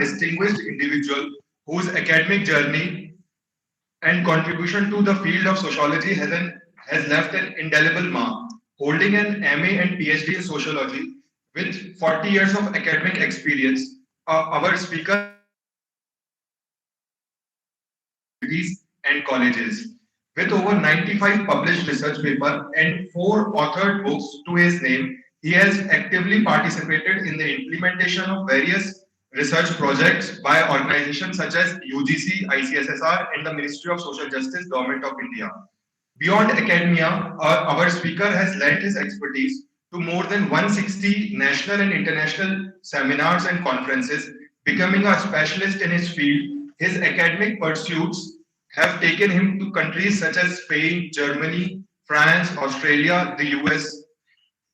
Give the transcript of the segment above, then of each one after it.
distinguished individual whose academic journey and contribution to the field of sociology has left an indelible mark. Holding an MA and PhD in sociology with 40 years of academic experience, our speaker has dedicated his life to education in universities and colleges. With over 95 published research papers and 4 authored books to his name, he has actively participated in the implementation of various research projects by organizations such as UGC, ICSSR, and the Ministry of Social Justice, Government of India. Beyond academia, our speaker has lent his expertise to more than 160 national and international seminars and conferences, becoming a specialist in his field. His academic pursuits have taken him to countries such as Spain, Germany, France, Australia, the US,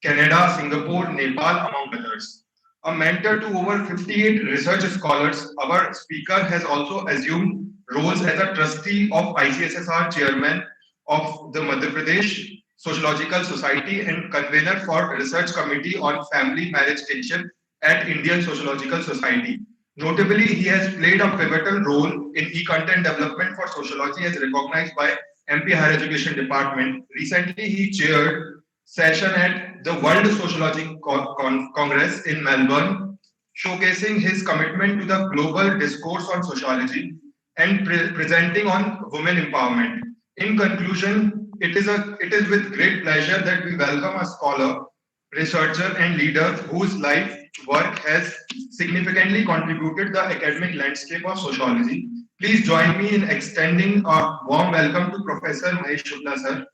Canada, Singapore, Nepal, among others. A mentor to over 58 research scholars, our speaker has also assumed roles as a trustee of ICSSR, chairman of the Madhya Pradesh Sociological Society, and convener for Research Committee on Family Marriage Tension at Indian Sociological Society. Notably, he has played a pivotal role in e-content development for sociology as recognized by MP Higher Education Department. Recently, he chaired session at the World Sociology Congress in Melbourne, showcasing his commitment to the global discourse on sociology and presenting on women empowerment. In conclusion, it is with great pleasure that we welcome a scholar, researcher, and leader whose life work has significantly contributed the academic landscape of sociology. Please join me in extending a warm welcome to Professor Mahesh Shukla sir.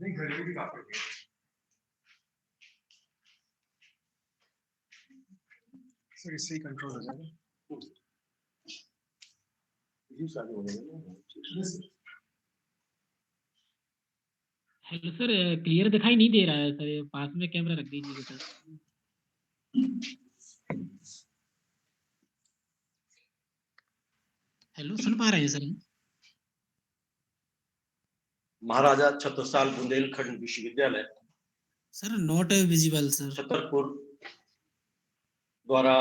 नहीं घर में भी काफी sir इससे ही control हो जाएगा hello sir, clear दिखाई नहीं दे रहा है सर, पास में कैमरा रख दीजिए सर। हेलो, सुन पा रहे हैं सर? महाराजा छत्रसाल बुंदेलखंड विश्वविद्यालय sir not visible sir, Chhatarpur द्वारा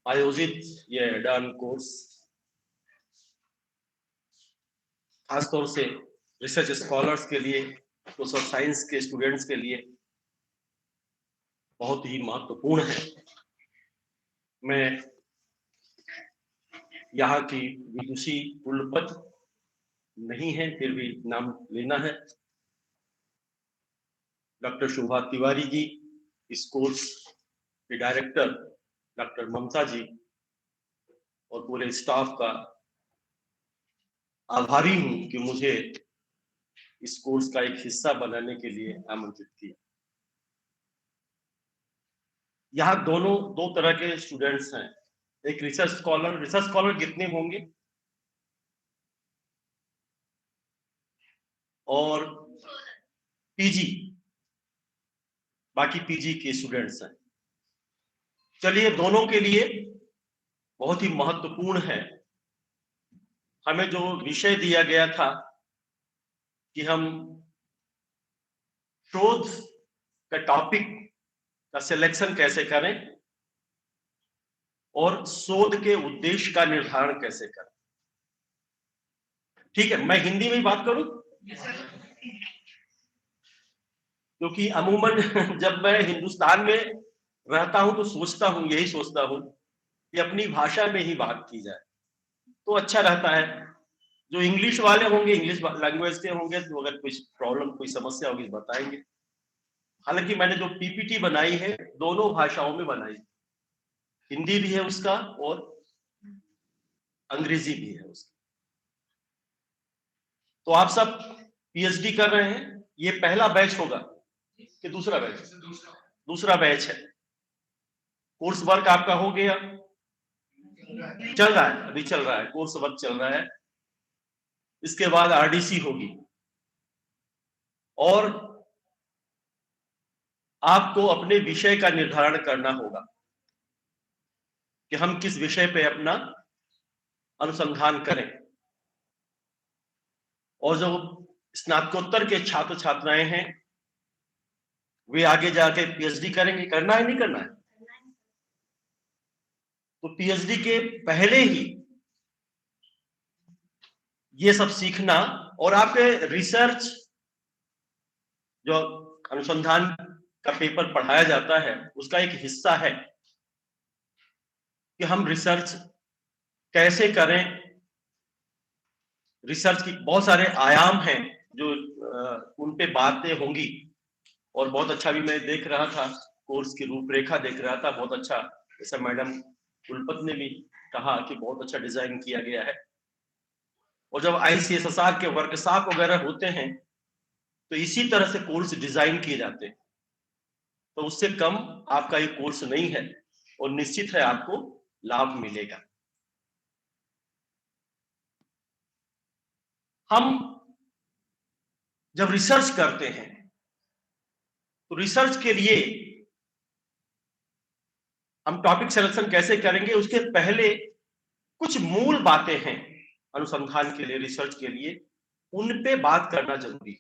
आयोजित यह एडान कोर्स खासतौर से रिसर्च स्कॉलर्स के लिए, सोशल साइंस के स्टूडेंट्स के लिए बहुत ही महत्वपूर्ण है। मैं यहाँ की विदुषी कुलपति नहीं है, फिर भी नाम लेना है। डॉक्टर शोभा तिवारी जी, इस कोर्स के डायरेक्टर डॉक्टर ममता जी और पूरे स्टाफ का आभारी हूं कि मुझे इस कोर्स का एक हिस्सा बनाने के लिए आमंत्रित किया। यहाँ दो तरह के स्टूडेंट्स हैं, एक रिसर्च स्कॉलर कितने होंगे और पीजी, बाकी पीजी के स्टूडेंट्स हैं। चलिए, दोनों के लिए बहुत ही महत्वपूर्ण है। हमें जो विषय दिया गया था कि हम शोध का टॉपिक का सिलेक्शन कैसे करें और शोध के उद्देश्य का निर्धारण कैसे करें। ठीक है, मैं हिंदी में ही बात करूं क्योंकि अमूमन जब मैं हिंदुस्तान में रहता हूं तो यही सोचता हूं कि अपनी भाषा में ही बात की जाए तो अच्छा रहता है। जो इंग्लिश वाले होंगे, इंग्लिश लैंग्वेज के होंगे, तो अगर कोई प्रॉब्लम, कोई समस्या होगी बताएंगे। हालांकि मैंने जो पीपीटी बनाई है दोनों भाषाओं में बनाई, हिंदी भी है उसका और अंग्रेजी भी है उसका। तो आप सब पीएचडी कर रहे हैं, ये पहला बैच होगा कि दूसरा बैच? दूसरा बैच है। कोर्स वर्क आपका हो गया, चल रहा है, अभी चल रहा है, कोर्स वर्क चल रहा है। इसके बाद आरडीसी होगी और आपको अपने विषय का निर्धारण करना होगा कि हम किस विषय पे अपना अनुसंधान करें। और जो स्नातकोत्तर के छात्र छात्राएं हैं वे आगे जाके पीएचडी करेंगे, करना है नहीं करना है? तो पीएचडी के पहले ही ये सब सीखना और आपके रिसर्च जो अनुसंधान का पेपर पढ़ाया जाता है उसका एक हिस्सा है कि हम रिसर्च कैसे करें। रिसर्च की बहुत सारे आयाम हैं जो उन पे बातें होंगी। और बहुत अच्छा भी मैं देख रहा था, कोर्स की रूपरेखा देख रहा था, बहुत अच्छा, जैसा मैडम कुलपत ने भी कहा कि बहुत अच्छा डिजाइन किया गया है। और जब ICSSR के वर्कशॉप वगैरह होते हैं तो इसी तरह से कोर्स डिजाइन किए जाते हैं। तो उससे कम आपका ये कोर्स नहीं है और निश्चित है आपको लाभ मिलेगा। हम जब रिसर्च करते हैं तो रिसर्च के लिए हम टॉपिक सिलेक्शन कैसे करेंगे, उसके पहले कुछ मूल बातें हैं अनुसंधान के लिए, रिसर्च के लिए, उन पे बात करना जरूरी है।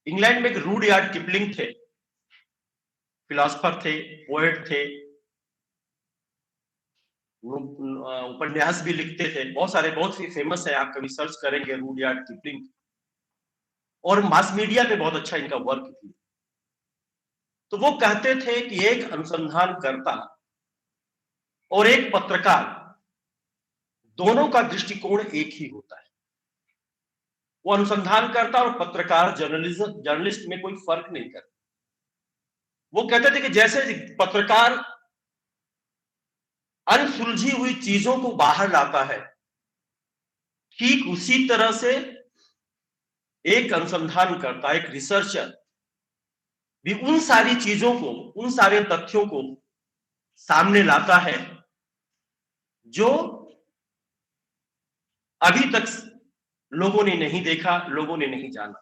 इंग्लैंड में एक रूडयार्ड किपलिंग थे, फिलोसफर थे, पोएट थे, उपन्यास भी लिखते थे, बहुत सारे, बहुत ही फेमस है, आप कभी सर्च करेंगे रूडयार्ड किपलिंग। और मास मीडिया पे बहुत अच्छा इनका वर्क थी। तो वो कहते थे कि एक अनुसंधानकर्ता और एक पत्रकार दोनों का दृष्टिकोण एक ही होता है। वो अनुसंधानकर्ता और पत्रकार, जर्नलिस्ट में कोई फर्क नहीं करता। वो कहते थे कि जैसे पत्रकार अनसुलझी हुई चीजों को बाहर लाता है, ठीक उसी तरह से एक अनुसंधानकर्ता, एक रिसर्चर भी उन सारी चीजों को, उन सारे तथ्यों को सामने लाता है जो अभी तक लोगों ने नहीं देखा, लोगों ने नहीं जाना।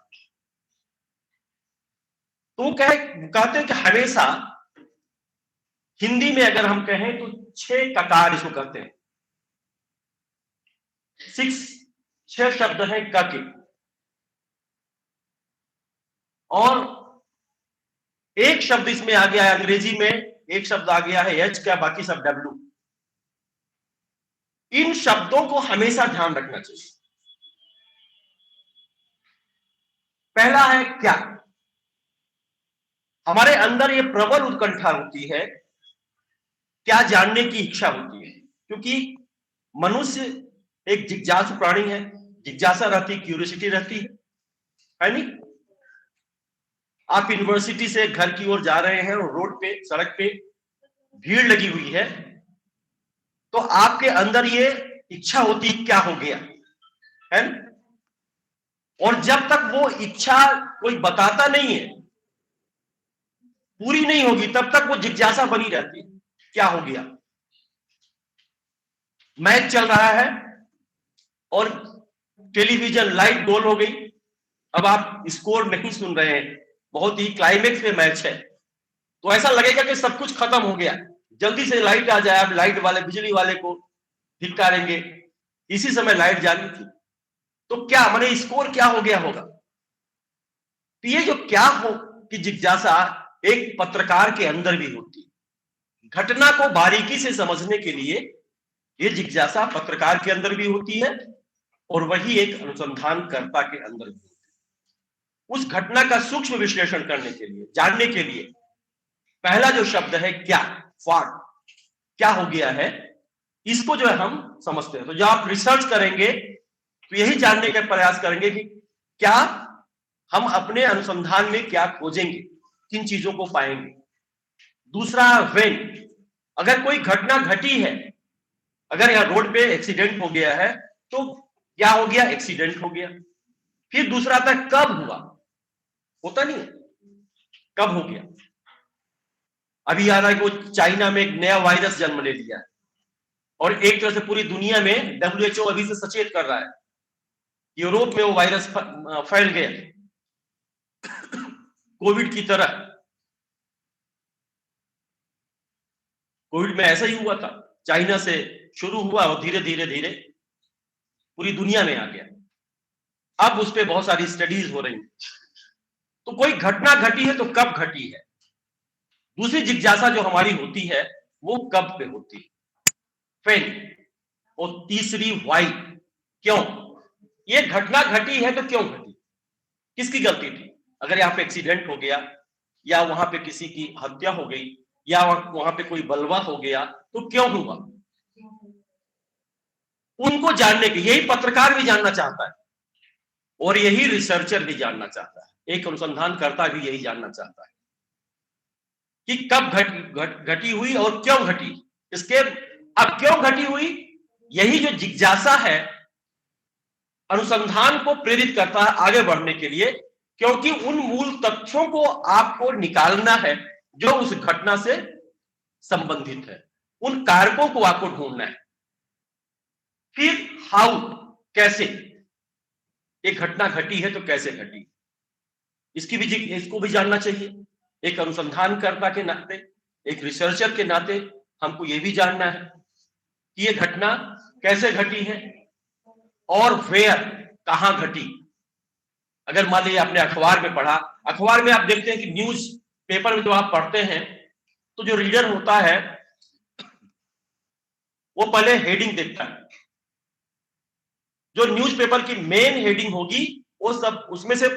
तो कहते हैं कि हमेशा हिंदी में अगर हम कहें तो 6 ककार इसको कहते हैं। 6 शब्द हैं क के, और एक शब्द इसमें आ गया है अंग्रेजी में, एक शब्द आ गया है एच का, बाकी सब W। इन शब्दों को हमेशा ध्यान रखना चाहिए। पहला है क्या। हमारे अंदर ये प्रबल उत्कंठा होती है, क्या जानने की इच्छा होती है, क्योंकि मनुष्य एक जिज्ञासु प्राणी है, जिज्ञासा रहती, क्यूरियोसिटी रहती है नहीं। आप यूनिवर्सिटी से घर की ओर जा रहे हैं और रोड पे, सड़क पे भीड़ लगी हुई है, तो आपके अंदर ये इच्छा होती क्या हो गया है ना? और जब तक वो इच्छा कोई बताता नहीं है, पूरी नहीं होगी, तब तक वो जिज्ञासा बनी रहती है, क्या हो गया। मैच चल रहा है और टेलीविजन लाइट गोल हो गई, अब आप स्कोर नहीं सुन रहे हैं, बहुत ही क्लाइमेक्स में मैच है, तो ऐसा लगेगा कि सब कुछ खत्म हो गया, जल्दी से लाइट आ जाए। आप लाइट वाले, बिजली वाले को धिक्कारेंगे, इसी समय लाइट जानी थी, तो क्या माने स्कोर क्या हो गया होगा। तो ये जो क्या हो कि जिज्ञासा एक पत्रकार के अंदर भी होती है। घटना को बारीकी से समझने के लिए ये जिज्ञासा पत्रकार के अंदर भी होती है और वही एक अनुसंधानकर्ता के अंदर भी होती है। उस घटना का सूक्ष्म विश्लेषण करने के लिए, जानने के लिए पहला जो शब्द है क्या, व्हाट, क्या हो गया है, इसको जो है हम समझते हैं। तो जब आप रिसर्च करेंगे तो यही जानने का प्रयास करेंगे कि क्या हम अपने अनुसंधान में क्या खोजेंगे, किन चीजों को पाएंगे। दूसरा व्हेन, अगर कोई घटना घटी है, अगर यहां रोड पे एक्सीडेंट हो गया है तो क्या हो गया, एक्सीडेंट हो गया। फिर दूसरा आता है कब हुआ, होता नहीं, कब हो गया। अभी याद है कि वो चाइना में एक नया वायरस जन्म ले लिया है और एक तरह से पूरी दुनिया में WHO अभी से सचेत कर रहा है, यूरोप में वो वायरस फैल गया कोविड की तरह। कोविड में ऐसा ही हुआ था, चाइना से शुरू हुआ और धीरे धीरे धीरे पूरी दुनिया में आ गया। अब उस पर बहुत सारी स्टडीज हो रही हैं। तो कोई घटना घटी है तो कब घटी है, दूसरी जिज्ञासा जो हमारी होती है वो कब पे होती है, फिर, और तीसरी व्हाई, क्यों। ये घटना घटी है तो क्यों घटी, किसकी गलती थी। अगर यहाँ पे एक्सीडेंट हो गया, या वहां पे किसी की हत्या हो गई, या वहां पे कोई बलवा हो गया, तो क्यों हुआ, उनको जानने के, यही पत्रकार भी जानना चाहता है और यही रिसर्चर भी जानना चाहता है, एक अनुसंधानकर्ता भी यही जानना चाहता है कि कब घटी हुई और क्यों घटी। इसके अब क्यों घटी हुई, यही जो जिज्ञासा है अनुसंधान को प्रेरित करता है आगे बढ़ने के लिए, क्योंकि उन मूल तथ्यों को आपको निकालना है जो उस घटना से संबंधित है, उन कारकों को आपको ढूंढना है। फिर हाउ, कैसे, एक घटना घटी है तो कैसे घटी, इसको भी जानना चाहिए। एक अनुसंधानकर्ता के नाते, एक रिसर्चर के नाते हमको यह भी जानना है कि यह घटना कैसे घटी है और वेयर, कहां घटी। अगर मान लीजिए आपने अखबार में पढ़ा, अखबार में आप देखते हैं कि न्यूज पेपर में जो आप पढ़ते हैं तो जो रीडर होता है वो पहले हेडिंग देखता है, जो न्यूज़पेपर की मेन हेडिंग होगी वो सब उसमें से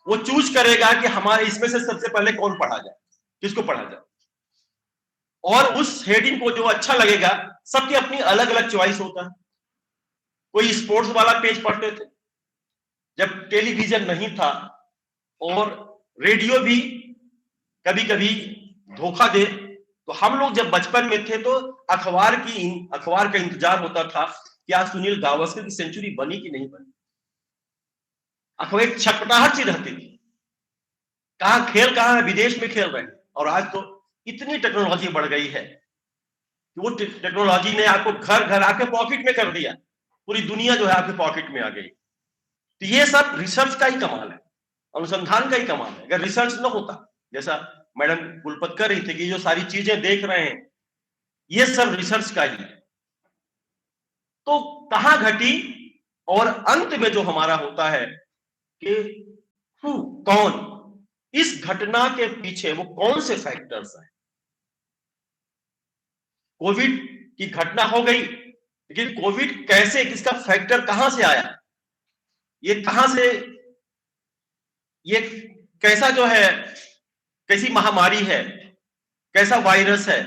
वो चूज करेगा कि हमारे इसमें से सबसे पहले कौन पढ़ा जाए, किसको पढ़ा जाए, और उस हेडिंग को जो अच्छा लगेगा, सबकी अपनी अलग अलग चॉइस होता है। कोई स्पोर्ट्स वाला पेज पढ़ते थे, जब टेलीविजन नहीं था और रेडियो भी कभी कभी धोखा दे, तो हम लोग जब बचपन में थे तो अखबार का इंतजार होता था कि आज सुनील गावस्कर की सेंचुरी बनी कि नहीं बनी। अखबार एक छटपटाहट सी रहती थी, कहां है, विदेश में खेल रहे हैं। और आज तो इतनी टेक्नोलॉजी बढ़ गई है कि वो टेक्नोलॉजी ने आपको घर घर आपके पॉकेट में कर दिया, पूरी दुनिया जो है आपके पॉकेट में आ गई। तो ये सब रिसर्च का ही कमाल है, अनुसंधान का ही कमाल है। अगर रिसर्च न होता, जैसा मैडम कुलपत कर रही थी कि जो सारी चीजें देख रहे हैं ये सब रिसर्च का ही है, तो कहां घटी, और अंत में जो हमारा होता है कि कौन, इस घटना के पीछे वो कौन से फैक्टर्स हैं। कोविड की घटना हो गई, लेकिन कोविड कैसे, किसका फैक्टर कहां से आया, ये कहां से, ये कैसा जो है, कैसी महामारी है, कैसा वायरस है,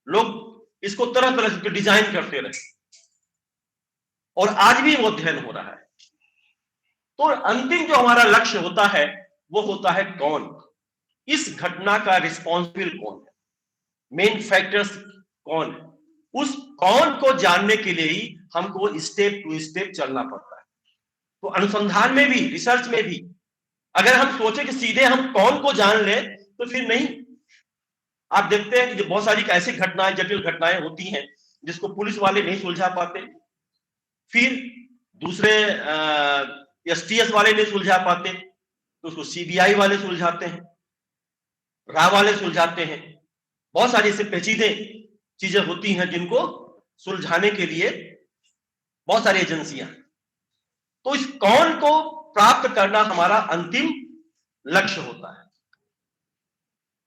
लोग इसको तरह तरह से डिजाइन करते रहे और आज भी वो अध्ययन हो रहा है। तो अंतिम जो हमारा लक्ष्य होता है वो होता है कौन, इस घटना का रिस्पॉन्सिबल कौन है, मेन फैक्टर्स कौन है। उस कौन को जानने के लिए ही हमको स्टेप टू स्टेप चलना पड़ता है। तो अनुसंधान में भी, रिसर्च में भी, अगर हम सोचे कि सीधे हम कौन को जान ले तो फिर नहीं। आप देखते हैं कि बहुत सारी ऐसी घटनाएं, जटिल घटनाएं होती हैं जिसको पुलिस वाले नहीं सुलझा पाते, फिर दूसरे एसटीएस वाले नहीं सुलझा पाते तो उसको सीबीआई वाले सुलझाते हैं, रा वाले सुलझाते हैं। बहुत सारी ऐसे पेचीदे चीजें होती हैं जिनको सुलझाने के लिए बहुत सारी एजेंसियां। तो इस कौन को प्राप्त करना हमारा अंतिम लक्ष्य होता है।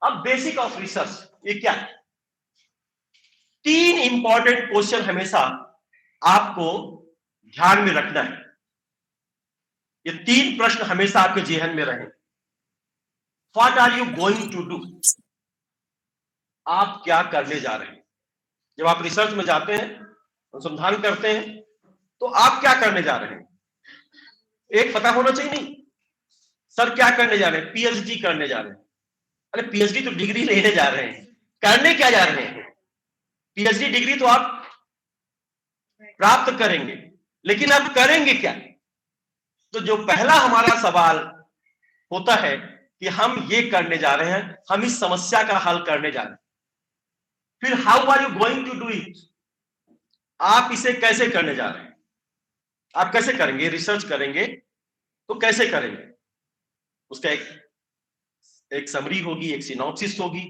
अब बेसिक ऑफ रिसर्च ये क्या है, 3 इंपॉर्टेंट क्वेश्चन हमेशा आपको ध्यान में रखना है। ये 3 प्रश्न हमेशा आपके जेहन में रहे। What are you going to do, आप क्या करने जा रहे हैं। जब आप रिसर्च में जाते हैं, अनुसंधान करते हैं, तो आप क्या करने जा रहे हैं, एक पता होना चाहिए। नहीं सर क्या करने जा रहे हैं, पीएचडी करने जा रहे हैं। अरे पीएचडी तो डिग्री लेने जा रहे हैं, करने क्या जा रहे हैं। पीएचडी डिग्री तो आप प्राप्त करेंगे, लेकिन आप करेंगे क्या। तो जो पहला हमारा सवाल होता है कि हम ये करने जा रहे हैं, हम इस समस्या का हल करने जा रहे हैं। फिर how are you going to do it, आप इसे कैसे करने जा रहे हैं। आप कैसे करेंगे, रिसर्च करेंगे तो कैसे करेंगे, उसका एक समरी होगी, एक सिनॉप्सिस होगी,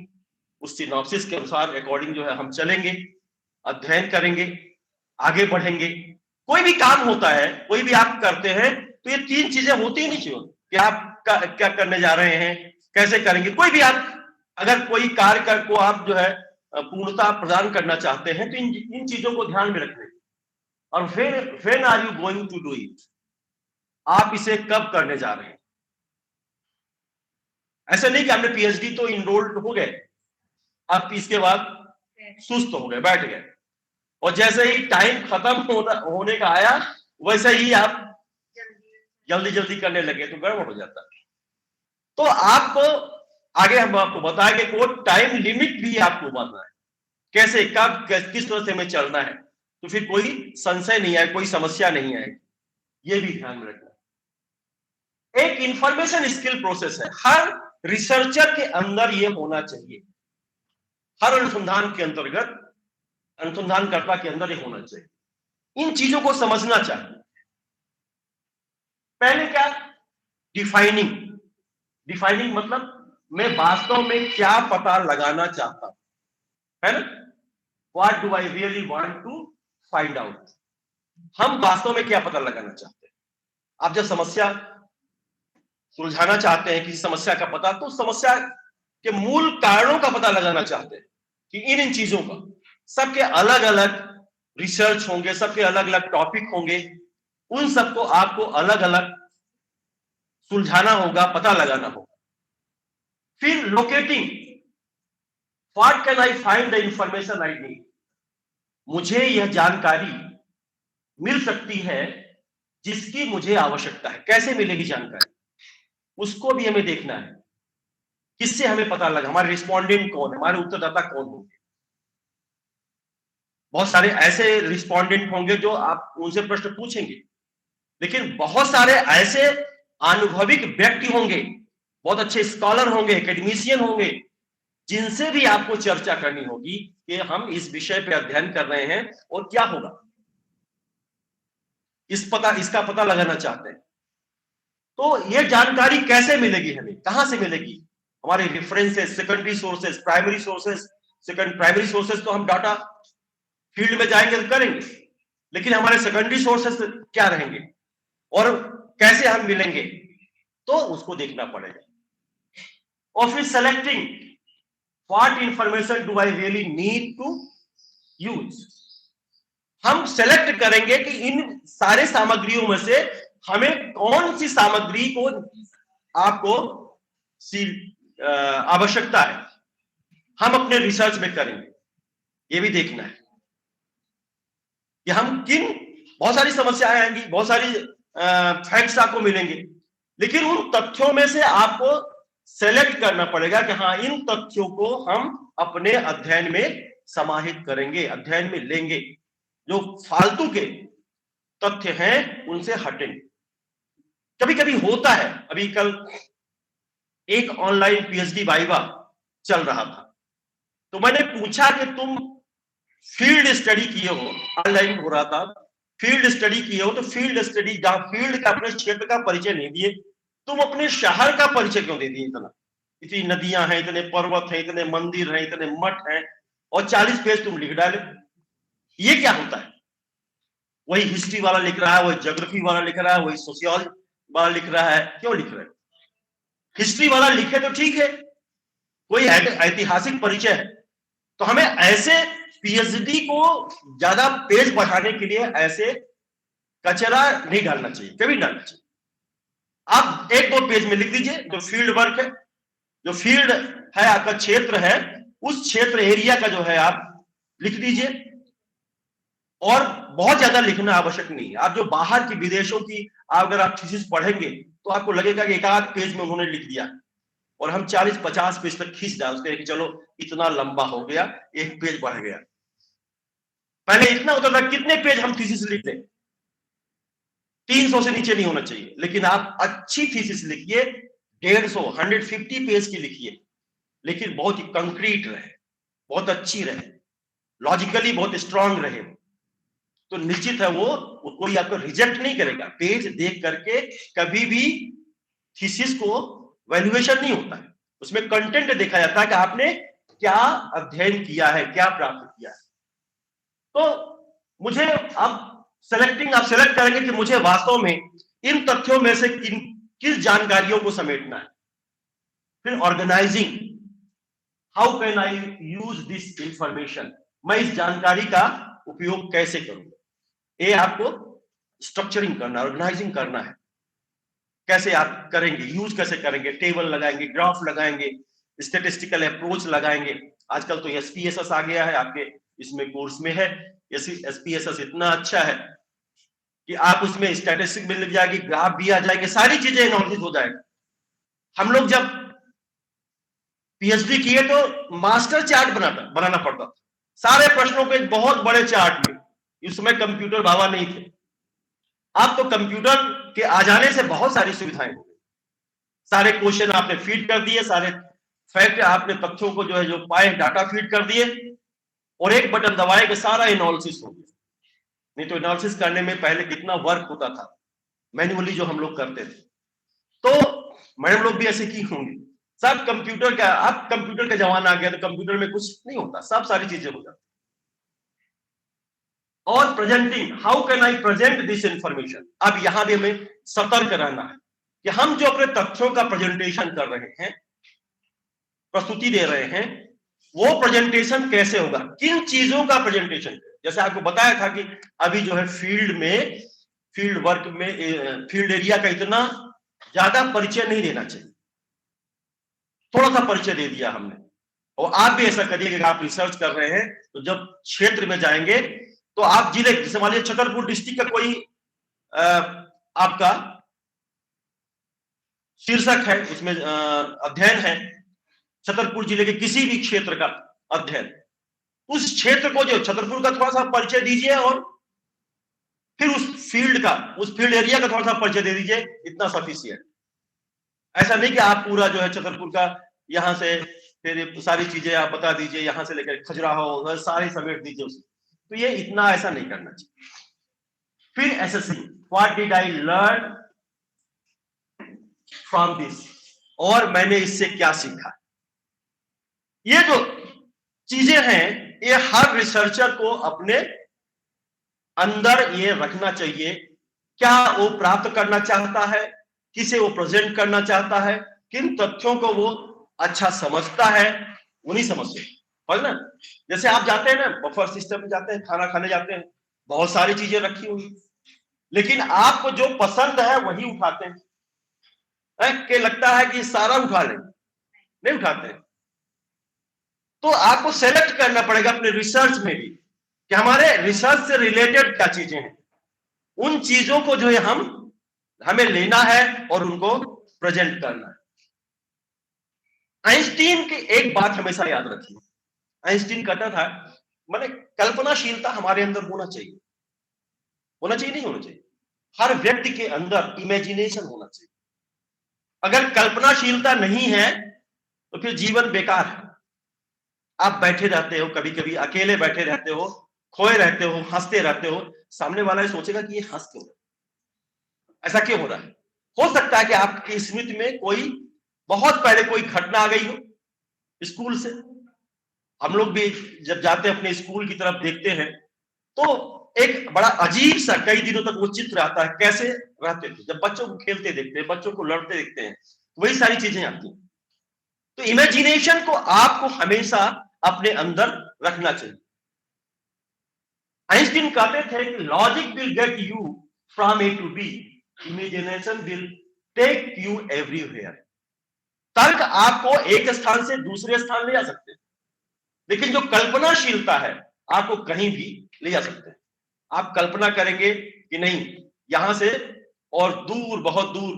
उस सिनॉप्सिस के अनुसार अकॉर्डिंग जो है हम चलेंगे, अध्ययन करेंगे, आगे बढ़ेंगे। कोई भी काम होता है, कोई भी आप करते हैं, तो ये 3 चीजें होती ही नहीं क्यों कि आप क्या करने जा रहे हैं, कैसे करेंगे। कोई भी आप अगर कोई कार्य को आप जो है पूर्णता प्रदान करना चाहते हैं, तो इन चीजों को ध्यान में रखना। और when are you going to do it, आप इसे कब करने जा रहे हैं। ऐसा नहीं कि हमने पीएचडी तो इनरोल्ड हो गए, आप इसके बाद सुस्त हो गए, बैठ गए, और जैसे ही टाइम खत्म होने का आया वैसे ही आप जल्दी जल्दी करने लगे, तो गड़बड़ हो जाता है। तो आपको आगे हम आपको बताएंगे कि टाइम लिमिट भी आपको बताना है, कैसे कब किस तरह से हमें चलना है, तो फिर कोई संशय नहीं है, कोई समस्या नहीं है। ये भी ध्यान में रखना। एक इंफॉर्मेशन स्किल प्रोसेस है, हर रिसर्चर के अंदर ये होना चाहिए, हर अनुसंधान के अंतर्गत अनुसंधानकर्ता के अंदर ये होना चाहिए। इन चीजों को समझना चाहिए। पहले क्या, डिफाइनिंग मतलब मैं वास्तव में क्या पता लगाना चाहता हूं, है ना। What do I really want to find out, हम वास्तव में क्या पता लगाना चाहते हैं। आप जब समस्या सुलझाना चाहते हैं, किसी समस्या का पता, तो समस्या के मूल कारणों का पता लगाना चाहते हैं कि इन चीजों का, सबके अलग अलग रिसर्च होंगे, सबके अलग अलग टॉपिक होंगे, उन सबको आपको अलग अलग सुलझाना होगा, पता लगाना होगा। फिर locating, what can I find the information I need, मुझे यह जानकारी मिल सकती है जिसकी मुझे आवश्यकता है। कैसे मिलेगी जानकारी, उसको भी हमें देखना है। किससे हमें पता लगा, हमारे रिस्पोंडेंट कौन है, हमारे उत्तरदाता कौन होंगे। बहुत सारे ऐसे रिस्पोंडेंट होंगे जो आप उनसे प्रश्न पूछेंगे, लेकिन बहुत सारे ऐसे अनुभविक व्यक्ति होंगे, बहुत अच्छे स्कॉलर होंगे, एकेडमिशियन होंगे, जिनसे भी आपको चर्चा करनी होगी कि हम इस विषय पे अध्ययन कर रहे हैं और क्या होगा, इसका पता लगाना चाहते हैं। तो ये जानकारी कैसे मिलेगी हमें, कहां से मिलेगी, हमारे references, secondary sources, primary sources. Primary sources तो हम डाटा फील्ड में जाएंगे तो करेंगे, लेकिन हमारे सेकेंडरी सोर्सेस क्या रहेंगे और कैसे हम मिलेंगे, तो उसको देखना पड़ेगा। और फिर selecting, what information do I really need to use, हम सेलेक्ट करेंगे कि इन सारे सामग्रियों में से हमें कौन सी सामग्री को आपको आवश्यकता है, हम अपने रिसर्च में करेंगे। ये भी देखना है कि हम बहुत सारी समस्याएं आएंगी, बहुत सारी फैक्ट्स आपको मिलेंगे, लेकिन उन तथ्यों में से आपको सेलेक्ट करना पड़ेगा कि हाँ, इन तथ्यों को हम अपने अध्ययन में समाहित करेंगे, अध्ययन में लेंगे। जो फालतू के तथ्य हैं उनसे हटेंगे। कभी कभी होता है, अभी कल एक ऑनलाइन पीएचडी वाइवा चल रहा था, तो मैंने पूछा कि तुम फील्ड स्टडी किए हो, ऑनलाइन हो रहा था, फील्ड स्टडी किए हो, तो फील्ड स्टडी, जहां फील्ड का, अपने क्षेत्र का परिचय नहीं दिए, तुम अपने शहर का परिचय क्यों दे दिए। इतनी नदियां हैं, इतने पर्वत हैं, इतने मंदिर हैं, इतने मठ हैं, और 40 पेज तुम लिख डाले। ये क्या होता है, वही हिस्ट्री वाला लिख रहा है, वही ज्योग्राफी वाला लिख रहा है, वही सोशियोलॉजी वाला लिख रहा है, क्यों लिख रहे हैं। हिस्ट्री वाला लिखे तो ठीक है, कोई ऐतिहासिक परिचय है, तो हमें ऐसे पीएचडी को ज्यादा पेज बढ़ाने के लिए ऐसे कचरा नहीं डालना चाहिए, कभी डालना चाहिए। आप 1-2 पेज में लिख दीजिए जो फील्ड वर्क है, जो फील्ड है, आपका क्षेत्र है, उस क्षेत्र एरिया का जो है आप लिख दीजिए, और बहुत ज्यादा लिखना आवश्यक नहीं है। आप जो बाहर की, विदेशों की अगर आप थीसिस पढ़ेंगे तो आपको लगेगा कि 1-8 पेज में उन्होंने लिख दिया, और हम 40-50 पेज तक खींच डालते हैं कि चलो इतना लंबा हो गया, 1 पेज बढ़ गया। पहले इतना होता था, कितने पेज हम थीसिस लिखते, 300 से नीचे नहीं होना चाहिए। लेकिन आप अच्छी थीसिस लिखिए, 150, 150 पेज की लिखिए, लेकिन बहुत ही कंक्रीट रहे, बहुत अच्छी रहे, लॉजिकली बहुत स्ट्रांग रहे, तो निश्चित है वो कोई आपको रिजेक्ट नहीं करेगा। पेज देख करके कभी भी थीसिस को वैल्यूएशन नहीं होता है, उसमें कंटेंट देखा जाता है कि आपने क्या अध्ययन किया है, क्या प्राप्त किया है। तो मुझे अब आप सेलेक्ट करेंगे कि मुझे वास्तव में इन तथ्यों में से किस जानकारियों को समेटना है। फिर organizing, how can I use this information, मैं इस जानकारी का उपयोग कैसे करूंगा। ये आपको स्ट्रक्चरिंग करना, ऑर्गेनाइजिंग करना है। कैसे आप करेंगे, यूज कैसे करेंगे, टेबल लगाएंगे, ग्राफ लगाएंगे, स्टेटिस्टिकल अप्रोच लगाएंगे। आजकल तो SPSS आ गया है, आपके इसमें कोर्स में है। SPSS इतना अच्छा है कि आप उसमें स्टैटिस्टिक मिल जाएगी, ग्राफ भी आ जाएंगे, सारी चीजें एनालिसिस हो जाएगी। हम लोग जब PhD किए तो मास्टर चार्ट बनाना पड़ता था, सारे प्रश्नों के बहुत बड़े चार्ट में। इस समय कंप्यूटर बाबा नहीं थे। आप तो कंप्यूटर के आ जाने से बहुत सारी सुविधाएं हो गई। सारे क्वेश्चन आपने फीड कर दिए, सारे फैक्ट आपने तथ्यों को जो पाए डाटा फीड कर दिए, और एक बटन दबाए कि सारा एनालिसिस हो गया। नहीं तो एनालिसिस करने में पहले कितना वर्क होता था, मैन्युअली जो हम लोग करते थे। तो मैडम लोग भी ऐसे की होंगी। सब कंप्यूटर का, अब कंप्यूटर का जमाना आ गया तो कंप्यूटर में कुछ नहीं होता, सब सारी चीजें हो जाती। और presenting, how can I present this information. अब यहां भी हमें सतर्क रहना है कि हम जो अपने तथ्यों का प्रेजेंटेशन कर रहे हैं, प्रस्तुति दे रहे हैं, वो प्रेजेंटेशन कैसे होगा, किन चीजों का प्रेजेंटेशन। जैसे आपको बताया था कि अभी जो है फील्ड वर्क में, फील्ड एरिया का इतना ज्यादा परिचय नहीं देना चाहिए, थोड़ा सा परिचय दे दिया हमने। और आप भी ऐसा करिए कि आप रिसर्च कर रहे हैं तो जब क्षेत्र में जाएंगे तो आप जिले, जैसे मान लीजिए छतरपुर डिस्ट्रिक्ट का कोई आपका शीर्षक है, उसमें अध्ययन है, छतरपुर जिले के किसी भी क्षेत्र का अध्ययन, उस क्षेत्र को जो छतरपुर का थोड़ा सा परिचय दीजिए, और फिर उस फील्ड एरिया का थोड़ा सा परिचय दे दीजिए, इतना सफिशिएंट। ऐसा नहीं कि आप पूरा जो है छतरपुर का यहां से फिर सारी चीजें आप बता दीजिए, यहां से लेकर खजुराहो सारे समेट दीजिए उसे, तो ये इतना ऐसा नहीं करना चाहिए। फिर assessing, what did I learn from this, और मैंने इससे क्या सीखा। ये जो चीजें हैं ये हर रिसर्चर को अपने अंदर ये रखना चाहिए। क्या वो प्राप्त करना चाहता है, किसे वो प्रेजेंट करना चाहता है, किन तथ्यों को वो अच्छा समझता है, उन्हीं समझ ना। जैसे आप जाते हैं ना बफर सिस्टम में जाते हैं, खाना खाने जाते हैं, बहुत सारी चीजें रखी हुई, लेकिन आपको जो पसंद है वही उठाते हैं। कि लगता है कि सारा उठा लें, नहीं उठाते हैं। तो आपको सेलेक्ट करना पड़ेगा अपने रिसर्च में भी कि हमारे रिसर्च से रिलेटेड क्या चीजें हैं, उन चीजों को जो है हमें लेना है और उनको प्रेजेंट करना है। आइंस्टीन की एक बात हमेशा याद रखिए, आइंस्टीन कहता था, माने कल्पनाशीलता हमारे अंदर होना चाहिए नहीं होना चाहिए। हर व्यक्ति के अंदर इमेजिनेशन होना चाहिए। अगर कल्पनाशीलता नहीं है तो फिर जीवन बेकार है। आप बैठे रहते हो, कभी कभी अकेले बैठे रहते हो, खोए रहते हो, हंसते रहते हो, सामने वाला ये सोचेगा कि ये हंस क्यों, ऐसा क्यों हो रहा है। हो सकता है कि आपकी स्मृति में कोई बहुत पहले कोई घटना आ गई हो स्कूल से। हम लोग भी जब जाते हैं अपने स्कूल की तरफ देखते हैं तो एक बड़ा अजीब सा कई दिनों तक वो चित्र आता है, कैसे रहते थे जब बच्चों को खेलते देखते हैं, बच्चों को लड़ते देखते हैं, वही सारी चीजें आती हैं। तो इमेजिनेशन को आपको हमेशा अपने अंदर रखना चाहिए। आइंस्टीन कहते थे कि logic will get you from A to B, imagination will take you everywhere. तर्क आपको एक स्थान से दूसरे स्थान ले जा सकते हैं, लेकिन जो कल्पनाशीलता है आपको कहीं भी ले जा सकते हैं। आप कल्पना करेंगे कि नहीं यहां से और दूर, बहुत दूर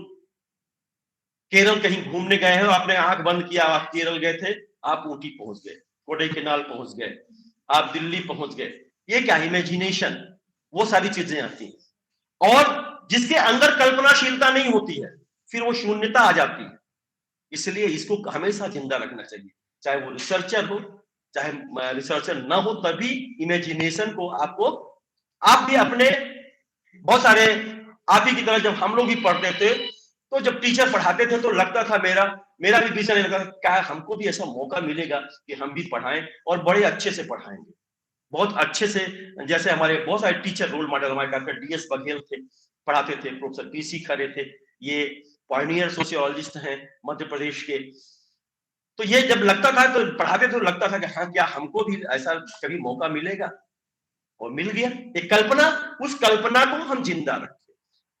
केरल कहीं घूमने गए हैं, आपने आंख बंद किया, आप केरल गए थे, आप ऊटी पहुंच गए, कोडाईकनाल पहुंच गए, आप दिल्ली पहुंच गए। ये क्या इमेजिनेशन, वो सारी चीजें आती हैं। और जिसके अंदर कल्पनाशीलता नहीं होती है फिर वो शून्यता आ जाती है। इसलिए इसको हमेशा जिंदा रखना चाहिए, चाहे वो रिसर्चर हो चाहे रिसर्चर ना हो, तभी इमेजिनेशन को आप भी अपने बहुत सारे, आप ही की तरह जब हम लोग भी पढ़ते थे तो जब टीचर पढ़ाते थे तो लगता था मेरा मेरा भी विजन लगा क्या हमको भी ऐसा मौका मिलेगा कि हम भी पढ़ाएं और बड़े अच्छे से पढ़ाएंगे, बहुत अच्छे से। जैसे हमारे बहुत सारे टीचर रोल मॉडल हमारे डॉक्टर DS बघेल थे, पढ़ाते थे, प्रोफेसर PC खरे थे, ये पायनियर सोशियोलॉजिस्ट हैं मध्य प्रदेश के। तो ये जब लगता था तो पढ़ाते तो लगता था कि हाँ क्या हमको भी ऐसा कभी मौका मिलेगा, और मिल गया। एक कल्पना, उस कल्पना को हम जिंदा रखें।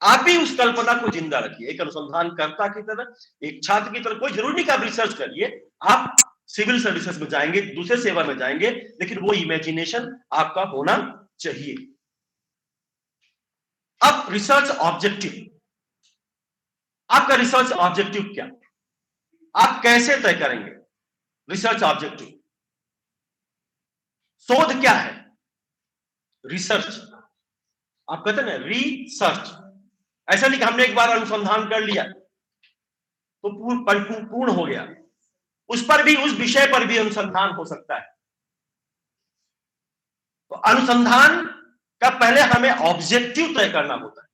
आप भी उस कल्पना को जिंदा रखिए, एक अनुसंधानकर्ता की तरह, एक छात्र की तरह। कोई जरूरी नहीं कि आप रिसर्च करिए, आप सिविल सर्विसेज में जाएंगे, दूसरे सेवा में जाएंगे, लेकिन वो इमेजिनेशन आपका होना चाहिए। अब रिसर्च ऑब्जेक्टिव, आपका रिसर्च ऑब्जेक्टिव क्या, आप कैसे तय करेंगे रिसर्च ऑब्जेक्टिव? शोध क्या है? रिसर्च। आप कहते हैं ना रिसर्च, ऐसा नहीं कि हमने एक बार अनुसंधान कर लिया तो पूर्ण हो गया। उस पर भी, उस विषय पर भी अनुसंधान हो सकता है। तो अनुसंधान का पहले हमें ऑब्जेक्टिव तय करना होता है।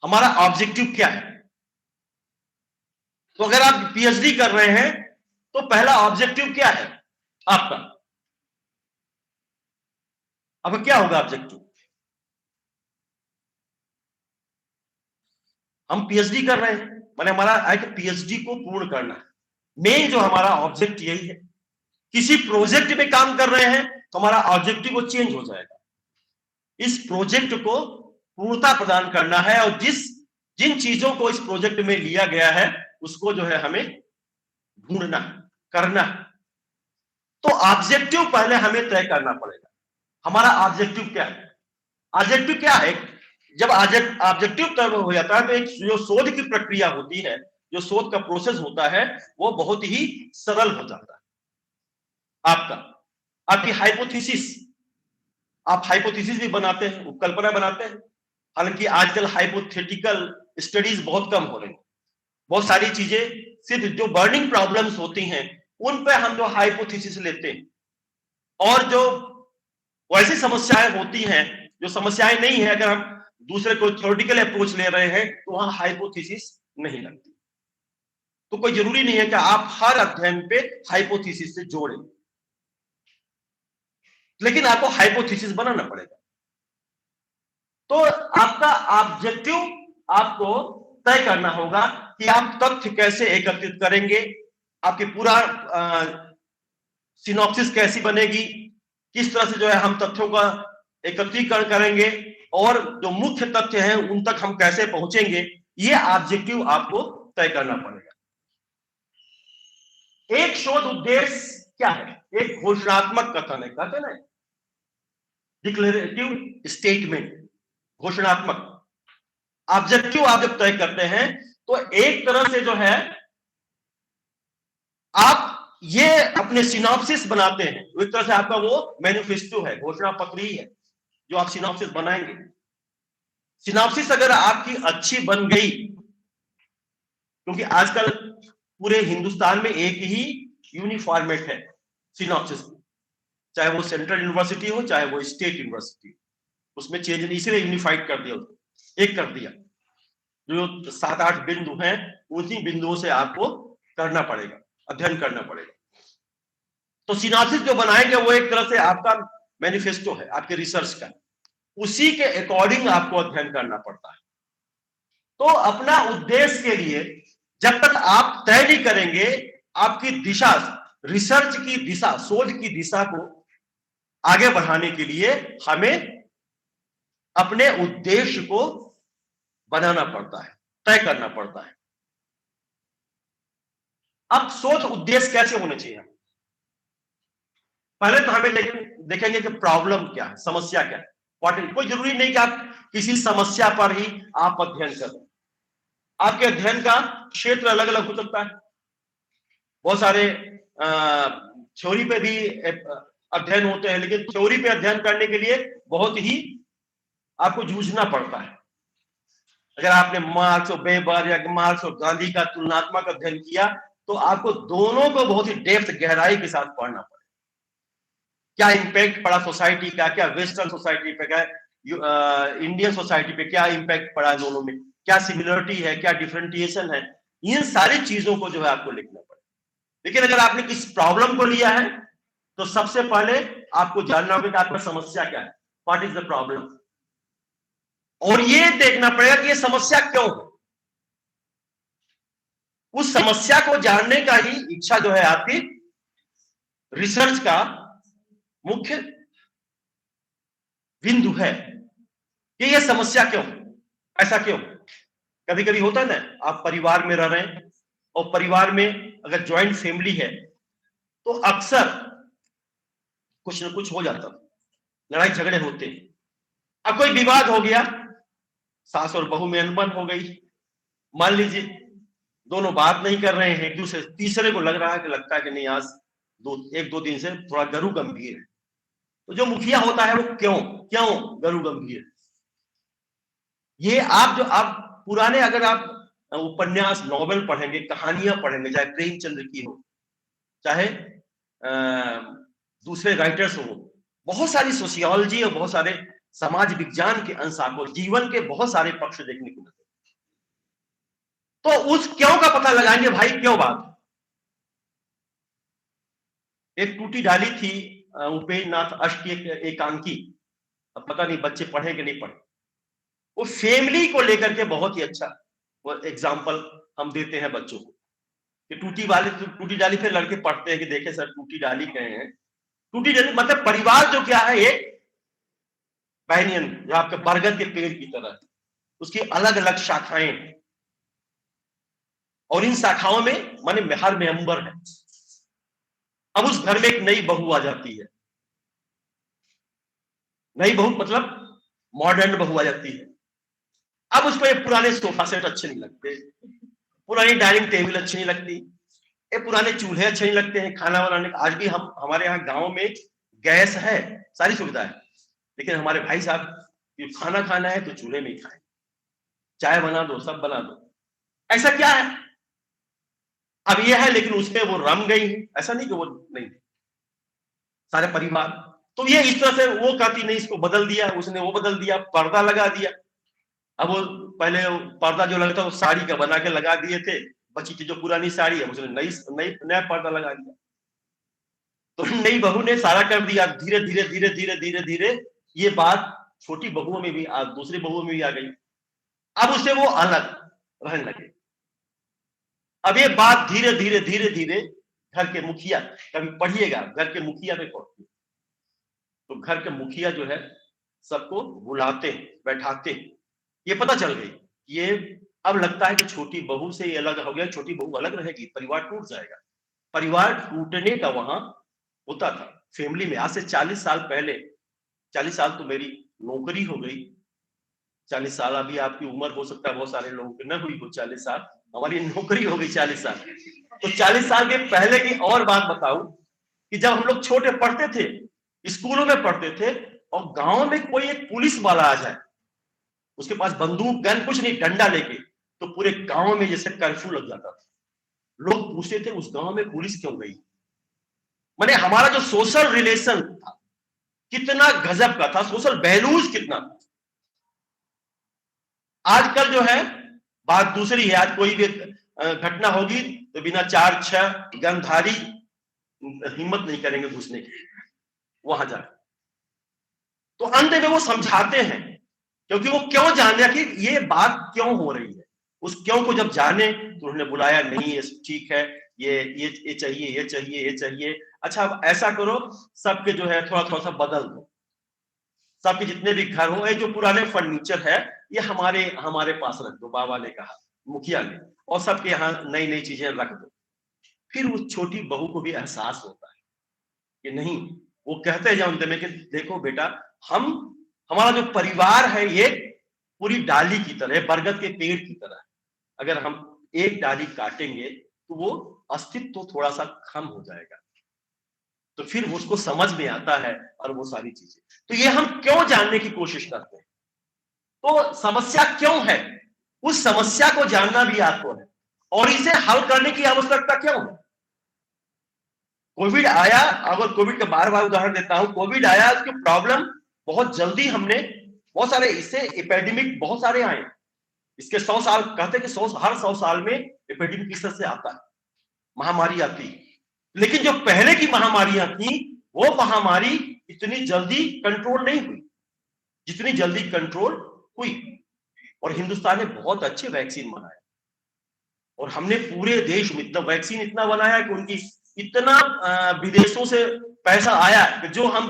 हमारा ऑब्जेक्टिव क्या है? तो अगर आप PhD कर रहे हैं तो पहला ऑब्जेक्टिव क्या है आपका? अब क्या होगा ऑब्जेक्टिव? हम PhD कर रहे हैं, माने हमारा एक PhD को पूर्ण करना है। मेन जो हमारा ऑब्जेक्ट यही है। किसी प्रोजेक्ट में काम कर रहे हैं तो हमारा ऑब्जेक्टिव वो चेंज हो जाएगा। इस प्रोजेक्ट को पूर्णता प्रदान करना है, और जिन चीजों को इस प्रोजेक्ट में लिया गया है उसको जो है हमें ढूंढना, करना। तो ऑब्जेक्टिव पहले हमें तय करना पड़ेगा। हमारा ऑब्जेक्टिव क्या है? ऑब्जेक्टिव क्या है? जब ऑब्जेक्टिव तय हो जाता है तो एक जो शोध की प्रक्रिया होती है, जो शोध का प्रोसेस होता है, वो बहुत ही सरल हो जाता है। आपकी हाइपोथेसिस, आप हाइपोथेसिस भी बनाते हैं, उपकल्पना बनाते हैं। हालांकि आजकल हाइपोथेटिकल स्टडीज बहुत कम हो रही हैं। बहुत सारी चीजें सिर्फ जो बर्निंग प्रॉब्लम्स होती हैं उन पे हम जो हाइपोथेसिस लेते हैं, और जो वैसी समस्याएं होती हैं जो समस्याएं नहीं है, अगर हम दूसरे कोई थ्योरेटिकल अप्रोच ले रहे हैं तो वहां हाइपोथेसिस नहीं लगती। तो कोई जरूरी नहीं है कि आप हर अध्ययन पे हाइपोथेसिस से जोड़ें, लेकिन आपको हाइपोथेसिस बनाना पड़ेगा। तो आपका ऑब्जेक्टिव आपको तय करना होगा कि आप तथ्य कैसे एकत्रित करेंगे, आपके पूरा सिनॉप्सिस कैसी बनेगी, किस तरह से जो है हम तथ्यों का एकत्रीकरण करेंगे, और जो मुख्य तथ्य हैं उन तक हम कैसे पहुंचेंगे, ये ऑब्जेक्टिव आपको तय करना पड़ेगा। एक शोध उद्देश्य क्या है? एक घोषणात्मक कथन है, कहते हैं ना, डिक्लेरेटिव स्टेटमेंट, घोषणात्मक। ऑब्जेक्टिव आप जब तय करते हैं तो एक तरह से जो है आप ये अपने सिनॉप्सिस बनाते हैं, एक तरह से आपका वो मैनिफेस्टो है, घोषणा पत्र ही है जो आप सिनॉप्सिस बनाएंगे। सिनॉप्सिस अगर आपकी अच्छी बन गई, क्योंकि आजकल पूरे हिंदुस्तान में एक ही यूनिफॉर्मेट है सिनॉप्सिस, चाहे वो सेंट्रल यूनिवर्सिटी हो चाहे वो स्टेट यूनिवर्सिटी, उसमें चेंज नहीं, इसलिए यूनिफाइड कर दिया, एक कर दिया। जो 7-8 बिंदु हैं उन्हीं बिंदुओं से आपको करना पड़ेगा, अध्ययन करना पड़ेगा। तो सिनॉप्सिस जो बनाएंगे वो एक तरह से आपका मैनिफेस्टो है आपके रिसर्च का, उसी के अकॉर्डिंग आपको अध्ययन करना पड़ता है। तो अपना उद्देश्य के लिए जब तक आप तय नहीं करेंगे, आपकी दिशा, रिसर्च की दिशा, शोध की दिशा को आगे बढ़ाने के लिए हमें अपने उद्देश्य को बनाना पड़ता है, तय करना पड़ता है। अब शोध उद्देश्य कैसे होने चाहिए? पहले तो हमें देखेंगे कि प्रॉब्लम क्या है, समस्या क्या है। कोई जरूरी नहीं कि आप किसी समस्या पर ही आप अध्ययन करें, आपके अध्ययन का क्षेत्र अलग अलग हो सकता है। बहुत सारे थ्योरी पे भी अध्ययन होते हैं, लेकिन थ्योरी पे अध्ययन करने के लिए बहुत ही आपको जूझना पड़ता है। अगर आपने मार्क्स और वेबर या मार्क्स और गांधी का तुलनात्मक अध्ययन किया तो आपको दोनों को बहुत ही डेप्थ, गहराई के साथ पढ़ना पड़ेगा। क्या इंपैक्ट पड़ा सोसाइटी का, क्या वेस्टर्न सोसाइटी पे, क्या इंडियन सोसाइटी पे क्या इंपैक्ट पड़ा दोनों में, क्या सिमिलरिटी है, क्या डिफरेंटिएशन है, इन सारी चीजों को जो है आपको लिखना पड़ेगा। लेकिन अगर आपने किस प्रॉब्लम को लिया है तो सबसे पहले आपको जानना होगा कि आपका समस्या क्या है, व्हाट इज द प्रॉब्लम, और ये देखना पड़ेगा कि ये समस्या क्यों है। उस समस्या को जानने का ही इच्छा जो है आपकी रिसर्च का मुख्य बिंदु है कि ये समस्या क्यों, ऐसा क्यों। कभी कभी होता है ना, आप परिवार में रह रहे हैं और परिवार में अगर ज्वाइंट फैमिली है तो अक्सर कुछ ना कुछ हो जाता, लड़ाई झगड़े होते हैं। अब कोई विवाद हो गया, सास और बहू में अनबन हो गई, मान लीजिए दोनों बात नहीं कर रहे हैं एक दूसरे, तीसरे को लगता है कि नहीं आज एक दो दिन से थोड़ा गरु गंभीर है, तो जो मुखिया होता है वो क्यों गरु गंभीर, ये आप पुराने अगर आप उपन्यास नॉवेल पढ़ेंगे, कहानियां पढ़ेंगे, चाहे प्रेमचंद्र की हो, चाहे दूसरे राइटर्स हो, बहुत सारी सोशियोलॉजी और बहुत सारे समाज विज्ञान के अंश आपको जीवन के बहुत सारे पक्ष देखने को मिलते, तो उस क्यों का पता लगाएंगे भाई, क्यों बात। एक टूटी डाली थी उपेंद्र नाथ अष्ट एकांकी, अब पता नहीं बच्चे पढ़े कि नहीं पढ़े, वो फैमिली को लेकर के बहुत ही अच्छा वो एग्जाम्पल हम देते हैं बच्चों को कि टूटी डाली पे लड़के पढ़ते हैं कि देखे सर टूटी डाली कहे हैं, टूटी डाली मतलब परिवार जो क्या है, एक बैनियन जो आपके बरगद के पेड़ की तरह, उसकी अलग अलग शाखाएं, और इन शाखाओं में माने हर मेंबर है। अब उस घर में एक नई बहू आ जाती है, नई बहू मतलब मॉडर्न बहू आ जाती है। अब उसको ये पुराने सोफा सेट अच्छे नहीं लगते, पुरानी डाइनिंग टेबल अच्छी नहीं लगती, ये पुराने चूल्हे अच्छे नहीं लगते हैं खाना बनाने। आज भी हमारे यहाँ गांव में गैस है, सारी सुविधा है, लेकिन हमारे भाई साहब खाना खाना है तो चूल्हे में ही खाएं, चाय बना दो, सब बना दो, ऐसा क्या है। अब यह है, लेकिन उसमें वो रम गई है, ऐसा नहीं कि वो नहीं, सारे परिवार। तो ये इस तरह से वो कहती नहीं, इसको बदल दिया, उसने वो बदल दिया, पर्दा लगा दिया। अब वो पहले पर्दा जो लगता वो साड़ी का बना के लगा दिए थे, बच्ची की जो पुरानी साड़ी है उसने नया पर्दा लगा दिया। तो नई बहू ने सारा कर दिया। धीरे धीरे धीरे धीरे धीरे धीरे ये बात छोटी बहुओं में भी दूसरी बहुओं में भी आ गई। अब उससे वो अलग रहने लगे। अब ये बात धीरे धीरे धीरे धीरे घर के मुखिया, कभी पढ़िएगा घर के मुखिया में पढ़ते, तो घर के मुखिया जो है सबको बुलाते बैठाते, ये पता चल गई, ये अब लगता है कि छोटी बहू से ये अलग हो गया, छोटी बहू अलग रहेगी, परिवार टूट जाएगा। परिवार टूटने का वहां होता था फैमिली में। आज से 40 साल पहले, 40 साल तो मेरी नौकरी हो गई, 40 साल अभी आपकी उम्र हो सकता है बहुत सारे लोगों की न हुई हो 40 साल, हमारी नौकरी हो गई 40 साल। तो 40 साल के पहले की और बात बताऊं कि जब हम लोग छोटे पढ़ते थे, स्कूलों में पढ़ते थे, और गांव में कोई एक पुलिस वाला आ जाए, उसके पास बंदूक गन कुछ नहीं, डंडा लेके, तो पूरे गांव में जैसे कर्फ्यू लग जाता था। लोग पूछते थे उस गांव में पुलिस क्यों गई। माने हमारा जो सोशल रिलेशन था कितना गजब का था, सोशल वैल्यूज कितना था। आजकल जो है बात दूसरी है। आज कोई भी घटना होगी तो बिना 4-6 गनधारी हिम्मत नहीं करेंगे घुसने की वहां जाकर। तो अंत में वो समझाते हैं, क्योंकि वो क्यों जाने कि ये बात क्यों हो रही है। उस क्यों को जब जाने तो उन्होंने बुलाया, नहीं ये ठीक है, ये चाहिए, ये चाहिए, ये चाहिए। अच्छा अब ऐसा करो, सबके जो है थोड़ा थोड़ा सा बदल दो, सबके जितने भी घर हो, ये जो पुराने फर्नीचर है ये हमारे पास रख दो, बाबा ने कहा, मुखिया ने, और सबके यहाँ नई नई चीजें रख दो। फिर उस छोटी बहू को भी एहसास होता है कि नहीं, वो कहते हैं जानते में कि देखो बेटा, हमारा जो परिवार है ये पूरी डाली की तरह, बरगद के पेड़ की तरह, अगर हम एक डाली काटेंगे तो वो अस्तित्व तो थोड़ा सा कम हो जाएगा। तो फिर उसको समझ में आता है और वो सारी चीजें। तो ये हम क्यों जानने की कोशिश करते हैं, तो समस्या क्यों है, उस समस्या को जानना भी आपको है, और इसे हल करने की आवश्यकता क्यों है। कोविड आया, अगर कोविड का बार बार उदाहरण देता हूं, कोविड आया, उसकी प्रॉब्लम बहुत जल्दी हमने, बहुत सारे इससे एपिडेमिक बहुत सारे आए, इसके 100 साल कहते हैं कि हर 100 साल में एपिडेमिक इस तरह से आता है, महामारी आती है। लेकिन जो पहले की महामारियां थी वो महामारी इतनी जल्दी कंट्रोल नहीं हुई जितनी जल्दी कंट्रोल हुई। और हिंदुस्तान ने बहुत अच्छे वैक्सीन बनाए और हमने पूरे देश में इतना वैक्सीन इतना बनाया कि उनकी इतना विदेशों से पैसा आया कि जो हम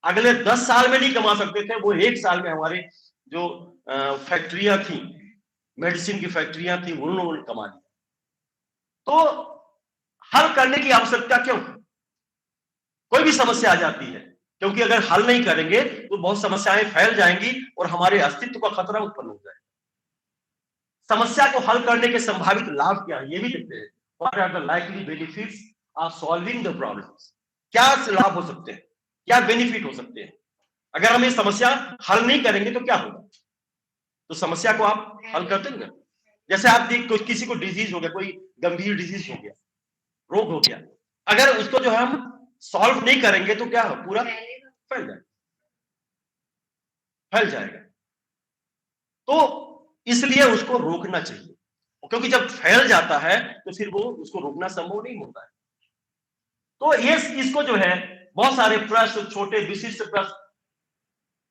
अगले 10 साल में नहीं कमा सकते थे वो 1 साल में हमारे जो फैक्ट्रियां थी, मेडिसिन की फैक्ट्रियां थी, उन लोगों ने कमा लिया। तो हल करने की आवश्यकता क्यों? कोई भी समस्या आ जाती है, क्योंकि अगर हल नहीं करेंगे तो बहुत समस्याएं फैल जाएंगी और हमारे अस्तित्व का खतरा उत्पन्न हो जाएगा। समस्या को हल करने के संभावित लाभ क्या है ये भी देखते हैं। What are the likely benefits of solving the problems? क्या लाभ हो सकते हैं, क्या बेनिफिट हो सकते हैं? अगर हम ये समस्या हल नहीं करेंगे तो क्या होगा? तो समस्या को आप हल करते हैं ना। जैसे आप देख किसी को डिजीज हो गया, कोई गंभीर डिजीज हो गया, रोग हो गया, अगर उसको जो हम सॉल्व नहीं करेंगे तो क्या हो, पूरा फैल जाएगा, फैल जाएगा। तो इसलिए उसको रोकना चाहिए, क्योंकि जब फैल जाता है तो फिर वो उसको रोकना संभव नहीं होता है। तो ये इसको जो है बहुत सारे प्रश्न, छोटे विशिष्ट प्रश्न,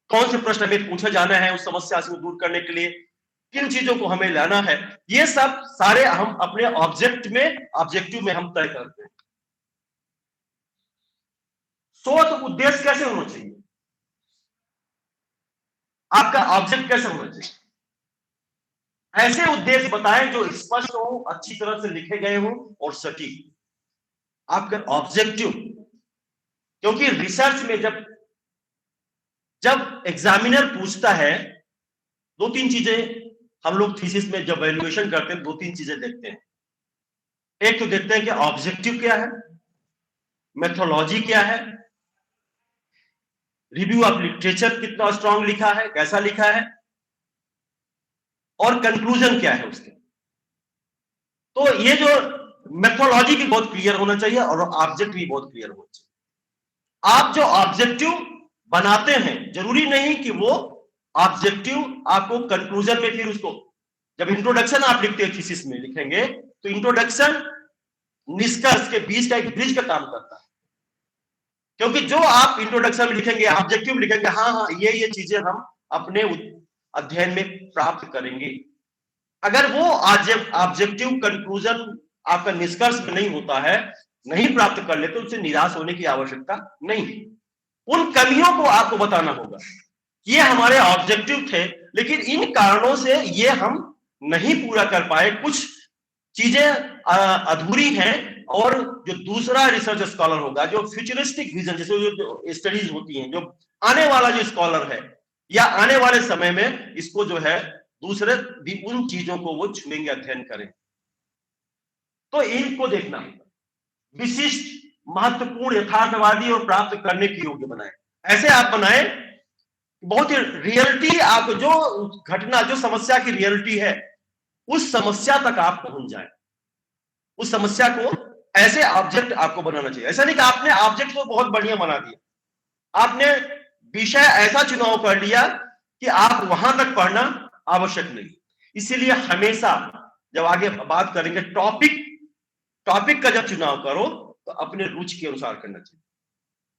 कौन से प्रश्न हमें पूछा जाना है उस समस्या से दूर करने के लिए, किन चीजों को हमें लाना है, ये सब सारे हम अपने ऑब्जेक्टिव में हम तय करते हैं। शोध उद्देश्य कैसे होना चाहिए, आपका ऑब्जेक्ट कैसे होना चाहिए? ऐसे उद्देश्य बताएं जो स्पष्ट हो, अच्छी तरह से लिखे गए हो और सटीक। आपका ऑब्जेक्टिव, क्योंकि रिसर्च में जब एग्जामिनर पूछता है 2-3 चीजें हम लोग थीसिस में जब वैल्यूएशन करते हैं 2-3 चीजें देखते हैं। एक तो देखते हैं कि ऑब्जेक्टिव क्या है, मेथोलॉजी क्या है, रिव्यू ऑफ लिटरेचर कितना स्ट्रांग लिखा है, कैसा लिखा है, और कंक्लूजन क्या है उसके। तो ये जो मेथोलॉजी भी बहुत क्लियर होना चाहिए और ऑब्जेक्ट भी बहुत क्लियर होना चाहिए। आप जो ऑब्जेक्टिव बनाते हैं जरूरी नहीं कि वो ऑब्जेक्टिव आपको कंक्लूजन में, फिर उसको जब इंट्रोडक्शन आप लिखते हैं थीसिस में लिखेंगे तो इंट्रोडक्शन निष्कर्ष के बीच का एक ब्रिज का काम करता है। क्योंकि जो आप इंट्रोडक्शन में लिखेंगे, ऑब्जेक्टिव लिखेंगे, हाँ ये चीजें हम अपने अध्ययन में प्राप्त करेंगे। अगर वो ऑब्जेक्टिव कंक्लूजन आपका निष्कर्ष में नहीं होता है, नहीं प्राप्त कर लेते, उससे निराश होने की आवश्यकता नहीं। उन कमियों को आपको बताना होगा, ये हमारे ऑब्जेक्टिव थे लेकिन इन कारणों से ये हम नहीं पूरा कर पाए, कुछ चीजें अधूरी हैं। और जो दूसरा रिसर्च स्कॉलर होगा, जो फ्यूचरिस्टिक विजन, जैसे जो स्टडीज होती हैं, जो आने वाला जो स्कॉलर है या आने वाले समय में इसको जो है दूसरे भी उन चीजों को वो छुएंगे, अध्ययन करें। तो इनको देखना होगा, विशिष्ट, महत्वपूर्ण, यथार्थवादी और प्राप्त करने के योग्य बनाए। ऐसे आप बनाए बहुत ही रियलिटी, आप जो घटना, जो समस्या की रियलिटी है उस समस्या तक आप पहुंच जाए। उस समस्या को ऐसे ऑब्जेक्ट आपको बनाना चाहिए। ऐसा नहीं कि आपने ऑब्जेक्ट को बहुत बढ़िया बना दिया, आपने विषय ऐसा चुनाव कर लिया कि आप वहां तक पढ़ना आवश्यक नहीं। इसीलिए हमेशा जब आगे बात करेंगे टॉपिक का जब चुनाव करो तो अपने रुचि के अनुसार करना चाहिए।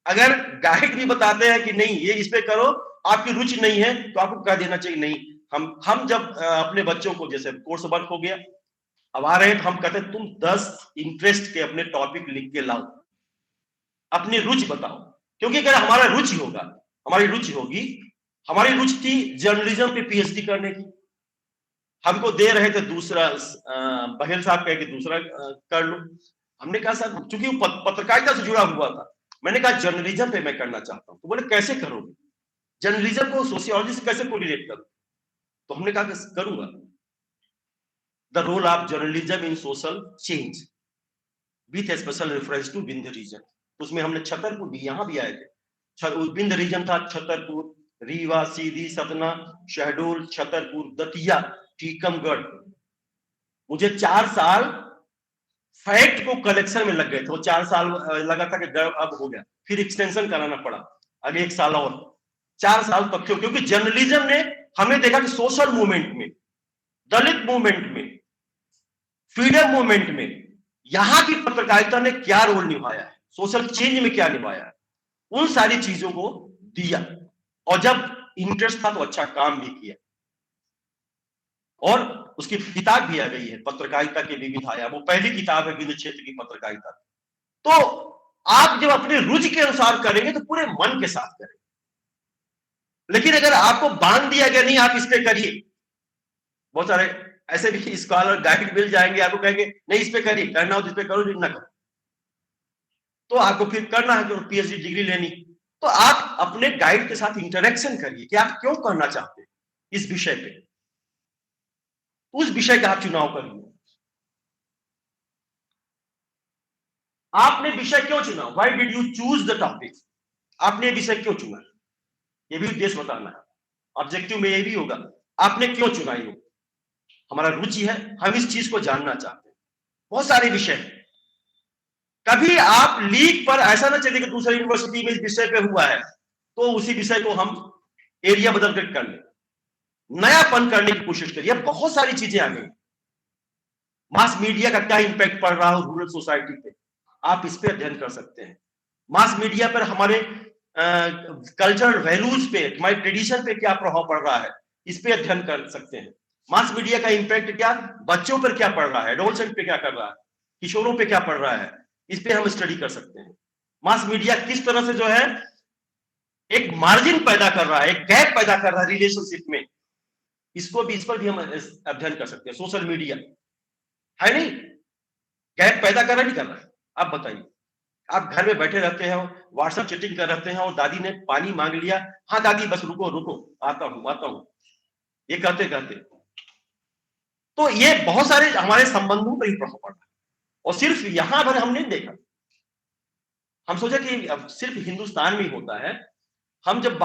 अगर गाइड भी बताते हैं कि नहीं ये इस पे करो, आपकी रुचि नहीं है तो आपको कह देना चाहिए नहीं। हम जब अपने बच्चों को, जैसे कोर्स वर्क हो गया, अब आ रहे हैं तो हम कहते हैं तुम 10 इंटरेस्ट के अपने टॉपिक लिख के लाओ, अपनी रुचि बताओ। क्योंकि अगर हमारा रुचि होगा, हमारी रुचि होगी, हमारी रुचि थी जर्नलिज्म पे पीएचडी करने की, हमको दे रहे थे दूसरा, बहेल साहब कहे कि दूसरा कर लो। हमने कहा सर, चूंकि पत्रकारिता से जुड़ा हुआ था, मैंने कहा जर्नलिज्म पे मैं करना चाहता हूं। तो बोले कैसे करोगे, जर्नलिज्म को सोशियोलॉजी से कैसे कोरिलेट करो? तो हमने कहा कि करूंगा, the role of journalism in social change with special reference to Vindhya region. तो उसमें हमने छतरपुर भी, यहां भी आए थे, विंध्य रीजन था, छतरपुर, रीवा, सीधी, सतना, शहडोल, छतरपुर, दतिया, टीकमगढ़। मुझे 4 साल फैक्ट को कलेक्शन में लग गए थे। वो 4 साल लगा था कि अब हो गया, फिर एक्सटेंशन कराना पड़ा अगले 1 साल और, 4 साल तक। क्योंकि जर्नलिज्म ने, हमने देखा कि सोशल मूवमेंट में दलित मूवमेंट में, फ्रीडम मूवमेंट में यहां की पत्रकारिता ने क्या रोल निभाया है, सोशल चेंज में क्या निभाया है, उन सारी चीजों को दिया। और जब इंटरेस्ट था तो अच्छा काम भी किया। और उसकी किताब भी आ गई है, पत्रकारिता के विविध आयाम, वो पहली किताब है विविध क्षेत्र की पत्रकारिता। तो आप जब अपने रुचि के अनुसार करेंगे तो पूरे मन के साथ करेंगे। लेकिन अगर आपको बांध दिया गया नहीं आप इस पे करिए, बहुत सारे ऐसे भी स्कॉलर गाइड मिल जाएंगे, आपको कहेंगे नहीं इस पे करिए, करना हो तो इस पे करो, ना करो। तो आपको फिर करना है जो पीएचडी डिग्री लेनी, तो आप अपने गाइड के साथ इंटरेक्शन करिए कि आप क्यों करना चाहते हैं इस विषय पे, उस विषय का आप चुनाव करिए। आपने विषय क्यों चुना, why did you choose the topic, आपने विषय क्यों चुना, ये भी उद्देश्य बताना है। ऑब्जेक्टिव में ये भी होगा आपने क्यों चुना, ये हमारा रुचि है, हम इस चीज को जानना चाहते हैं। बहुत सारे विषय हैं। कभी आप लीक पर ऐसा ना चले कि दूसरी यूनिवर्सिटी में इस विषय पे हुआ है तो उसी विषय को हम एरिया बदल कर कर लें, नयापन करने की कोशिश करिए। बहुत सारी चीजें आ गई। मास मीडिया का क्या इंपैक्ट पड़ रहा है रूरल सोसाइटी पे, आप इस पे अध्ययन कर सकते हैं। मास मीडिया पर हमारे कल्चरल वैल्यूज पे, हमारे ट्रेडिशन पे क्या प्रभाव पड़ रहा है, इस पे अध्ययन कर सकते हैं। मास मीडिया का इंपैक्ट क्या बच्चों पर क्या पड़ रहा है, एडोलसेंट पे क्या कर रहा है, किशोरों पे क्या पड़ रहा है, इस पे हम स्टडी कर सकते हैं। मास मीडिया किस तरह से जो है एक मार्जिन पैदा कर रहा है, एक गैप पैदा कर रहा है रिलेशनशिप में, इसको भी, इस पर भी हम अध्ययन कर सकते हैं। सोशल मीडिया है नहीं, गैप पैदा कर रहा नहीं कर रहा है। आप बताइए, आप घर में बैठे रहते हैं, व्हाट्सएप चैटिंग कर रहते हैं और दादी ने पानी मांग लिया, हाँ दादी बस रुको रुको आता हूं, ये कहते कहते तो ये बहुत सारे हमारे संबंधों पर ही प्रभाव पड़ रहा है। और सिर्फ यहां पर हम नहीं देखा, हम सोचा कि अब सिर्फ हिंदुस्तान में ही होता है। हम जब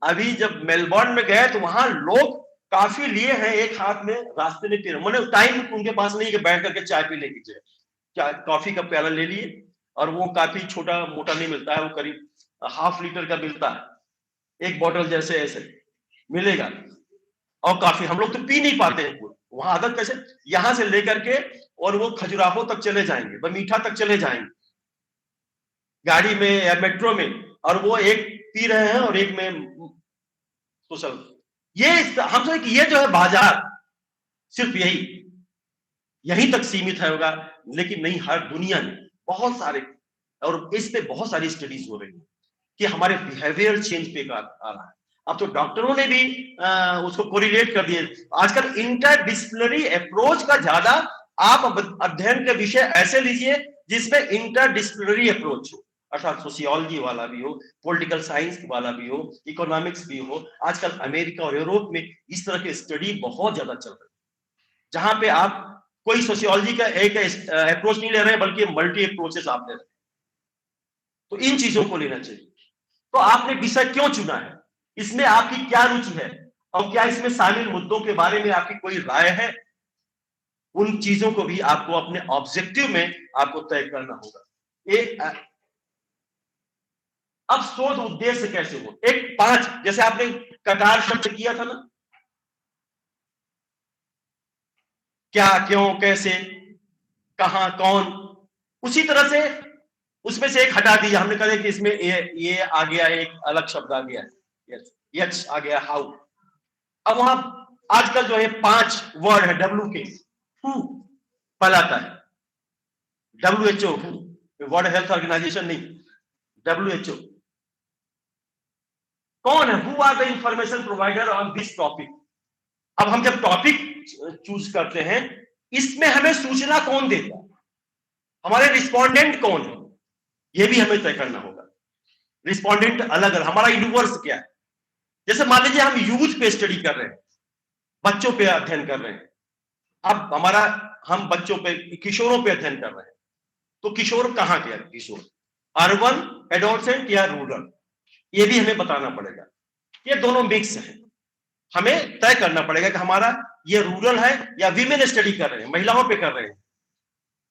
अभी जब मेलबर्न में गए तो वहां लोग काफी लिए हैं, एक हाथ में रास्ते में पी रहे, मैंने टाइम उनके पास नहीं कि बैठ करके चाय पी लेगी, क्या कॉफी का प्याला ले लिए, और वो काफी छोटा मोटा नहीं मिलता है, वो करीब ½ लीटर का मिलता है, एक बोतल जैसे ऐसे मिलेगा, और काफी हम लोग तो पी नहीं पाते हैं। वहां आदत कैसे, यहां से लेकर के और वो खजुराहो तक चले जाएंगे, बमीठा तक चले जाएंगे गाड़ी में या मेट्रो में, और वो एक पी रहे हैं और एक में सोशल। ये हम सोचे कि ये जो है बाजार सिर्फ यहीं तक सीमित है होगा, लेकिन नहीं, हर दुनिया में बहुत सारे, और इस पे बहुत सारी स्टडीज हो रही है कि हमारे बिहेवियर चेंज पे आ रहा है। अब तो डॉक्टरों ने भी उसको कोरिलेट कर दिए। आजकल इंटरडिसिप्लिनरी अप्रोच का ज्यादा आप अध्ययन के विषय ऐसे लीजिए जिसमें इंटरडिसिप्लिनरी अप्रोच हो, अर्थात सोशियोलॉजी वाला भी हो, पॉलिटिकल साइंस वाला भी हो, इकोनॉमिक्स भी हो। आजकल अमेरिका और यूरोप में इस तरह के स्टडी बहुत ज्यादा चल रही है, जहां पे आप कोई सोशियोलॉजी का एक अप्रोच नहीं ले रहे हैं, बल्कि मल्टी अप्रोचेस आप ले रहे हैं। तो इन चीजों को लेना चाहिए। तो आपने विषय क्यों चुना है, इसमें आपकी क्या रुचि है, और क्या इसमें शामिल मुद्दों के बारे में आपकी कोई राय है, उन चीजों को भी आपको अपने ऑब्जेक्टिव में आपको तय करना होगा। अब शोध उद्देश्य कैसे हो, एक 5, जैसे आपने कटार शब्द किया था ना, क्या, क्यों, कैसे, कहां, कौन, उसी तरह से उसमें से एक हटा दिया हमने, कहा कि इसमें ये आ गया, एक अलग शब्द आ गया, यच आ गया, हाउ। अब वहां आजकल जो है 5 वर्ड है डब्ल्यू के, हु पहलाता है, WHO, वर्ल्ड हेल्थ ऑर्गेनाइजेशन नहीं, WHO कौन है, who are the information provider on this topic. अब हम जब टॉपिक चूज करते हैं, इसमें हमें सूचना कौन देता है, हमारे रिस्पोंडेंट कौन है, यह भी हमें तय करना होगा। रिस्पोंडेंट अलग अलग, हमारा यूनिवर्स क्या है। जैसे मान लीजिए हम यूथ पे स्टडी कर रहे हैं, बच्चों पे अध्ययन कर रहे हैं, अब हम बच्चों पे, किशोरों पे अध्ययन कर रहे हैं, तो किशोर कहां के किशोर, अर्बन, एडोलसेंट या रूरल, ये भी हमें बताना पड़ेगा। ये दोनों मिक्स है, हमें तय करना पड़ेगा कि हमारा ये रूरल है या विमेन स्टडी कर रहे हैं, महिलाओं पे कर रहे हैं,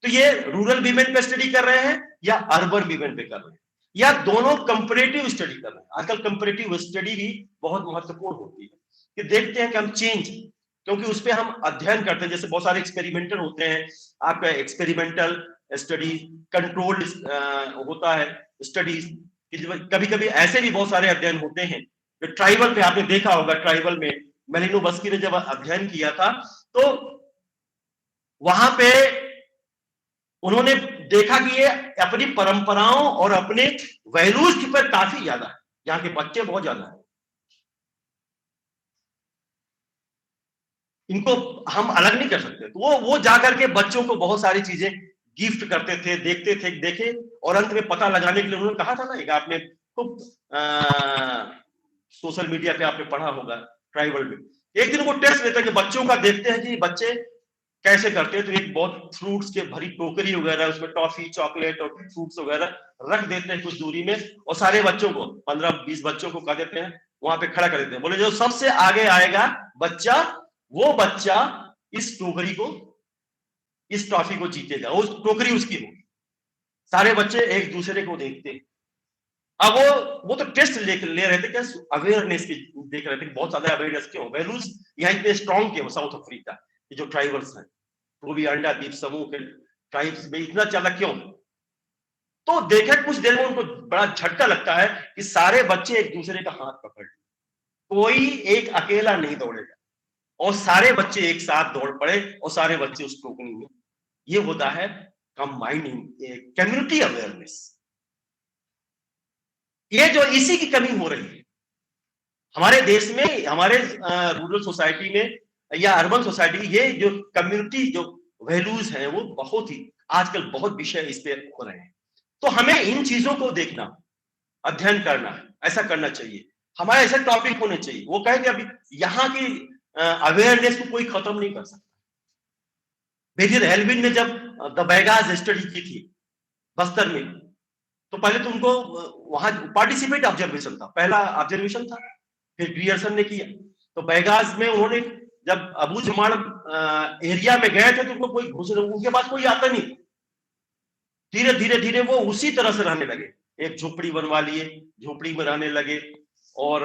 तो ये रूरल विमेन पे स्टडी कर रहे हैं या अर्बन विमेन पे कर रहे हैं, या दोनों कंपैरेटिव स्टडी कर रहे हैं। आजकल कंपैरेटिव स्टडी भी बहुत महत्वपूर्ण होती है कि देखते हैं कि हम चेंज क्योंकि उस पे हम अध्ययन करते हैं, जैसे बहुत सारे एक्सपेरिमेंटल होते हैं, आपका एक्सपेरिमेंटल स्टडी, कंट्रोल्ड होता है स्टडीज, कभी कभी ऐसे भी बहुत सारे अध्ययन होते हैं। ट्राइबल पे आपने देखा होगा, ट्राइबल में मेलिनोवस्की ने जब अध्ययन किया था तो वहां पे उन्होंने देखा कि ये अपनी परंपराओं और अपने वैल्यूज पर काफी ज्यादा है, यहाँ के बच्चे बहुत ज्यादा है, इनको हम अलग नहीं कर सकते। तो वो जाकर के बच्चों को बहुत सारी चीजें गिफ्ट करते थे, देखते थे, देखे, और अंत में पता लगाने के लिए उन्होंने कहा था ना, एक आपने खूब सोशल मीडिया पे आपने पढ़ा होगा, ट्राइबल में एक दिन वो टेस्ट लेते हैं कि बच्चों का, देखते हैं कि बच्चे कैसे करते हैं। तो एक बहुत फ्रूट्स के भरी टोकरी वगैरह, उसमें टॉफी, चॉकलेट और फ्रूट्स वगैरह रख देते हैं कुछ दूरी में, और सारे बच्चों को, 15-20 बच्चों को कह देते हैं वहां पे खड़ा कर देते हैं, बोले जो सबसे आगे आएगा बच्चा, वो बच्चा इस टोकरी को, इस टॉफी को जीतेगा, उस टोकरी उसकी होगी। सारे बच्चे एक दूसरे को देखते हैं। अब वो तो टेस्ट ले रहे थे, क्या अवेयरनेस की देख रहे थे, बहुत ज्यादा अवेयरनेस क्यों, वैल्यूज यहाँ इतने स्ट्रॉन्ग क्यों साउथ अफ्रीका के जो ट्राइबल्स हैं, वो भी अंडा द्वीप समूह के ट्राइब्स में इतना ज्यादा क्यों। तो देखा कुछ देर में उनको बड़ा झटका लगता है कि सारे बच्चे एक दूसरे का हाथ पकड़, कोई एक अकेला नहीं दौड़ेगा, और सारे बच्चे एक साथ दौड़ पड़े और सारे बच्चे उस टोकरी में। ये होता है कंबाइनिंग कम्युनिटी अवेयरनेस। ये जो इसी की कमी हो रही है हमारे देश में, हमारे रूरल सोसाइटी में या अर्बन सोसाइटी में, ये जो कम्युनिटी जो वैल्यूज हैं वो बहुत ही आजकल बहुत विषय इस पे हो रहे हैं। तो हमें इन चीजों को देखना, अध्ययन करना, ऐसा करना चाहिए, हमारे ऐसे टॉपिक होने चाहिए। वो कहे कि अभी यहाँ की अवेयरनेस को कोई खत्म नहीं कर सकता। मेजर हेल्विन ने जब द बैगाज स्टडी की थी बस्तर में, तो पहले तो उनको वहां पार्टिसिपेट ऑब्जर्वेशन था, पहला ऑब्जर्वेशन था, फिर ग्रियर्सन ने किया। तो बैगाज में उन्होंने जब अबू जमाड़ एरिया में गए थे तो उनको कोई घुस, उनके पास कोई आता नहीं, धीरे धीरे धीरे वो उसी तरह से रहने लगे, एक झोपड़ी बनवा लिए, झोपड़ी में रहने लगे, और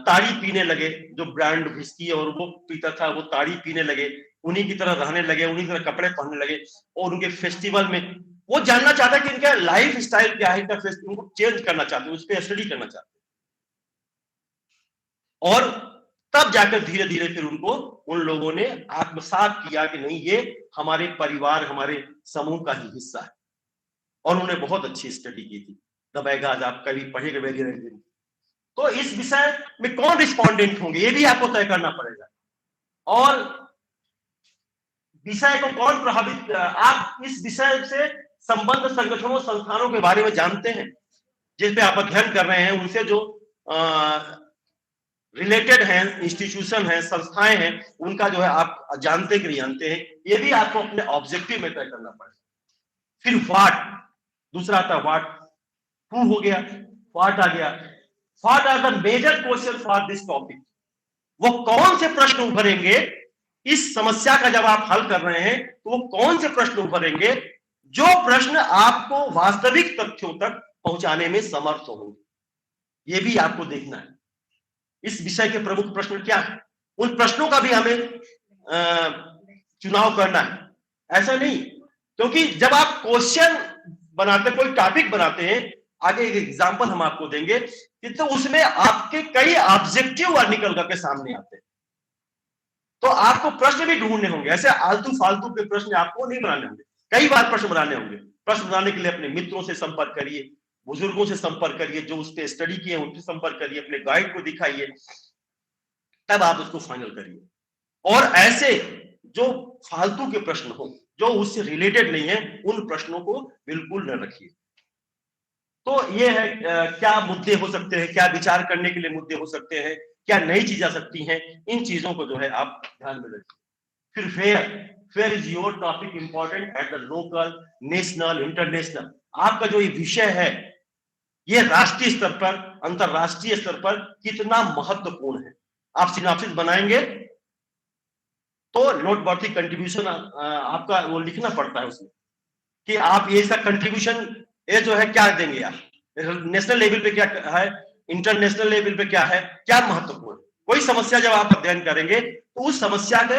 ताड़ी पीने लगे, जो ब्रांड विस्की और वो पीता था वो ताड़ी पीने लगे, उन्हीं की तरह रहने लगे, उन्हीं की तरह कपड़े पहनने लगे। और उनके फेस्टिवल में वो जानना चाहता है कि इनका लाइफ स्टाइल क्या है, इनका उनको चेंज करना चाहते हैं, उस पर स्टडी करना चाहते हैं। और तब जाकर धीरे धीरे फिर उनको, उन लोगों ने आत्मसात किया कि नहीं, ये हमारे परिवार, हमारे समूह का ही हिस्सा है। और उन्होंने बहुत अच्छी स्टडी की थी, द बैगाज, आप कभी पढ़िएगा वेरी रेयरली। तो इस विषय में कौन रिस्पोंडेंट होंगे ये भी आपको तय करना पड़ेगा, और विषय को कौन प्रभावित, आप इस विषय से संबद्ध संगठनों, संस्थानों के बारे में जानते हैं जिस पे आप अध्ययन कर रहे हैं, उनसे जो रिलेटेड हैं, इंस्टीट्यूशन है, संस्थाएं हैं, उनका जो है आप जानते कि नहीं जानते हैं, ये भी आपको अपने ऑब्जेक्टिव में तय करना पड़ेगा। फिर व्हाट, दूसरा आता व्हाट, हु हो गया, व्हाट आ गया। What are the major question for this topic, वो कौन से प्रश्न उभरेंगे इस समस्या का जब आप हल कर रहे हैं, तो वो कौन से प्रश्न उभरेंगे जो प्रश्न आपको वास्तविक तथ्यों तक पहुंचाने में समर्थ होंगे, ये भी आपको देखना है। इस विषय के प्रमुख प्रश्न क्या है, उन प्रश्नों का भी हमें चुनाव करना है। ऐसा नहीं, क्योंकि जब आप क्वेश्चन बनाते, कोई टॉपिक बनाते हैं, आगे एक एग्जांपल हम आपको देंगे कि तो उसमें आपके कई ऑब्जेक्टिव निकल करके सामने आते हैं, तो आपको प्रश्न भी ढूंढने होंगे। ऐसे आलतू फालतू के प्रश्न आपको नहीं बनाने होंगे, कई बार प्रश्न बनाने होंगे। प्रश्न बनाने के लिए अपने मित्रों से संपर्क करिए, बुजुर्गों से संपर्क करिए, जो उस पर स्टडी किए उनसे संपर्क करिए, अपने गाइड को दिखाइए, तब आप उसको फाइनल करिए। और ऐसे जो फालतू के प्रश्न हो, जो उससे रिलेटेड नहीं है, उन प्रश्नों को बिल्कुल न रखिए। तो ये है क्या मुद्दे हो सकते हैं, क्या विचार करने के लिए मुद्दे हो सकते हैं, क्या नई चीजें आ सकती हैं, इन चीजों को जो है आप ध्यान में रखिए। फिर fair is your topic important at the local, national, international. आपका जो ये विषय है ये राष्ट्रीय स्तर पर, अंतरराष्ट्रीय स्तर पर कितना महत्वपूर्ण है। आप सिनॉप्सिस बनाएंगे तो नोटबर्थी कंट्रीब्यूशन आपका वो लिखना पड़ता है उसमें कि आप ये इसका कंट्रीब्यूशन ये जो है क्या देंगे, आप नेशनल लेवल पे क्या है, इंटरनेशनल लेवल पे क्या है, क्या महत्वपूर्ण। कोई समस्या जब आप अध्ययन करेंगे तो उस समस्या के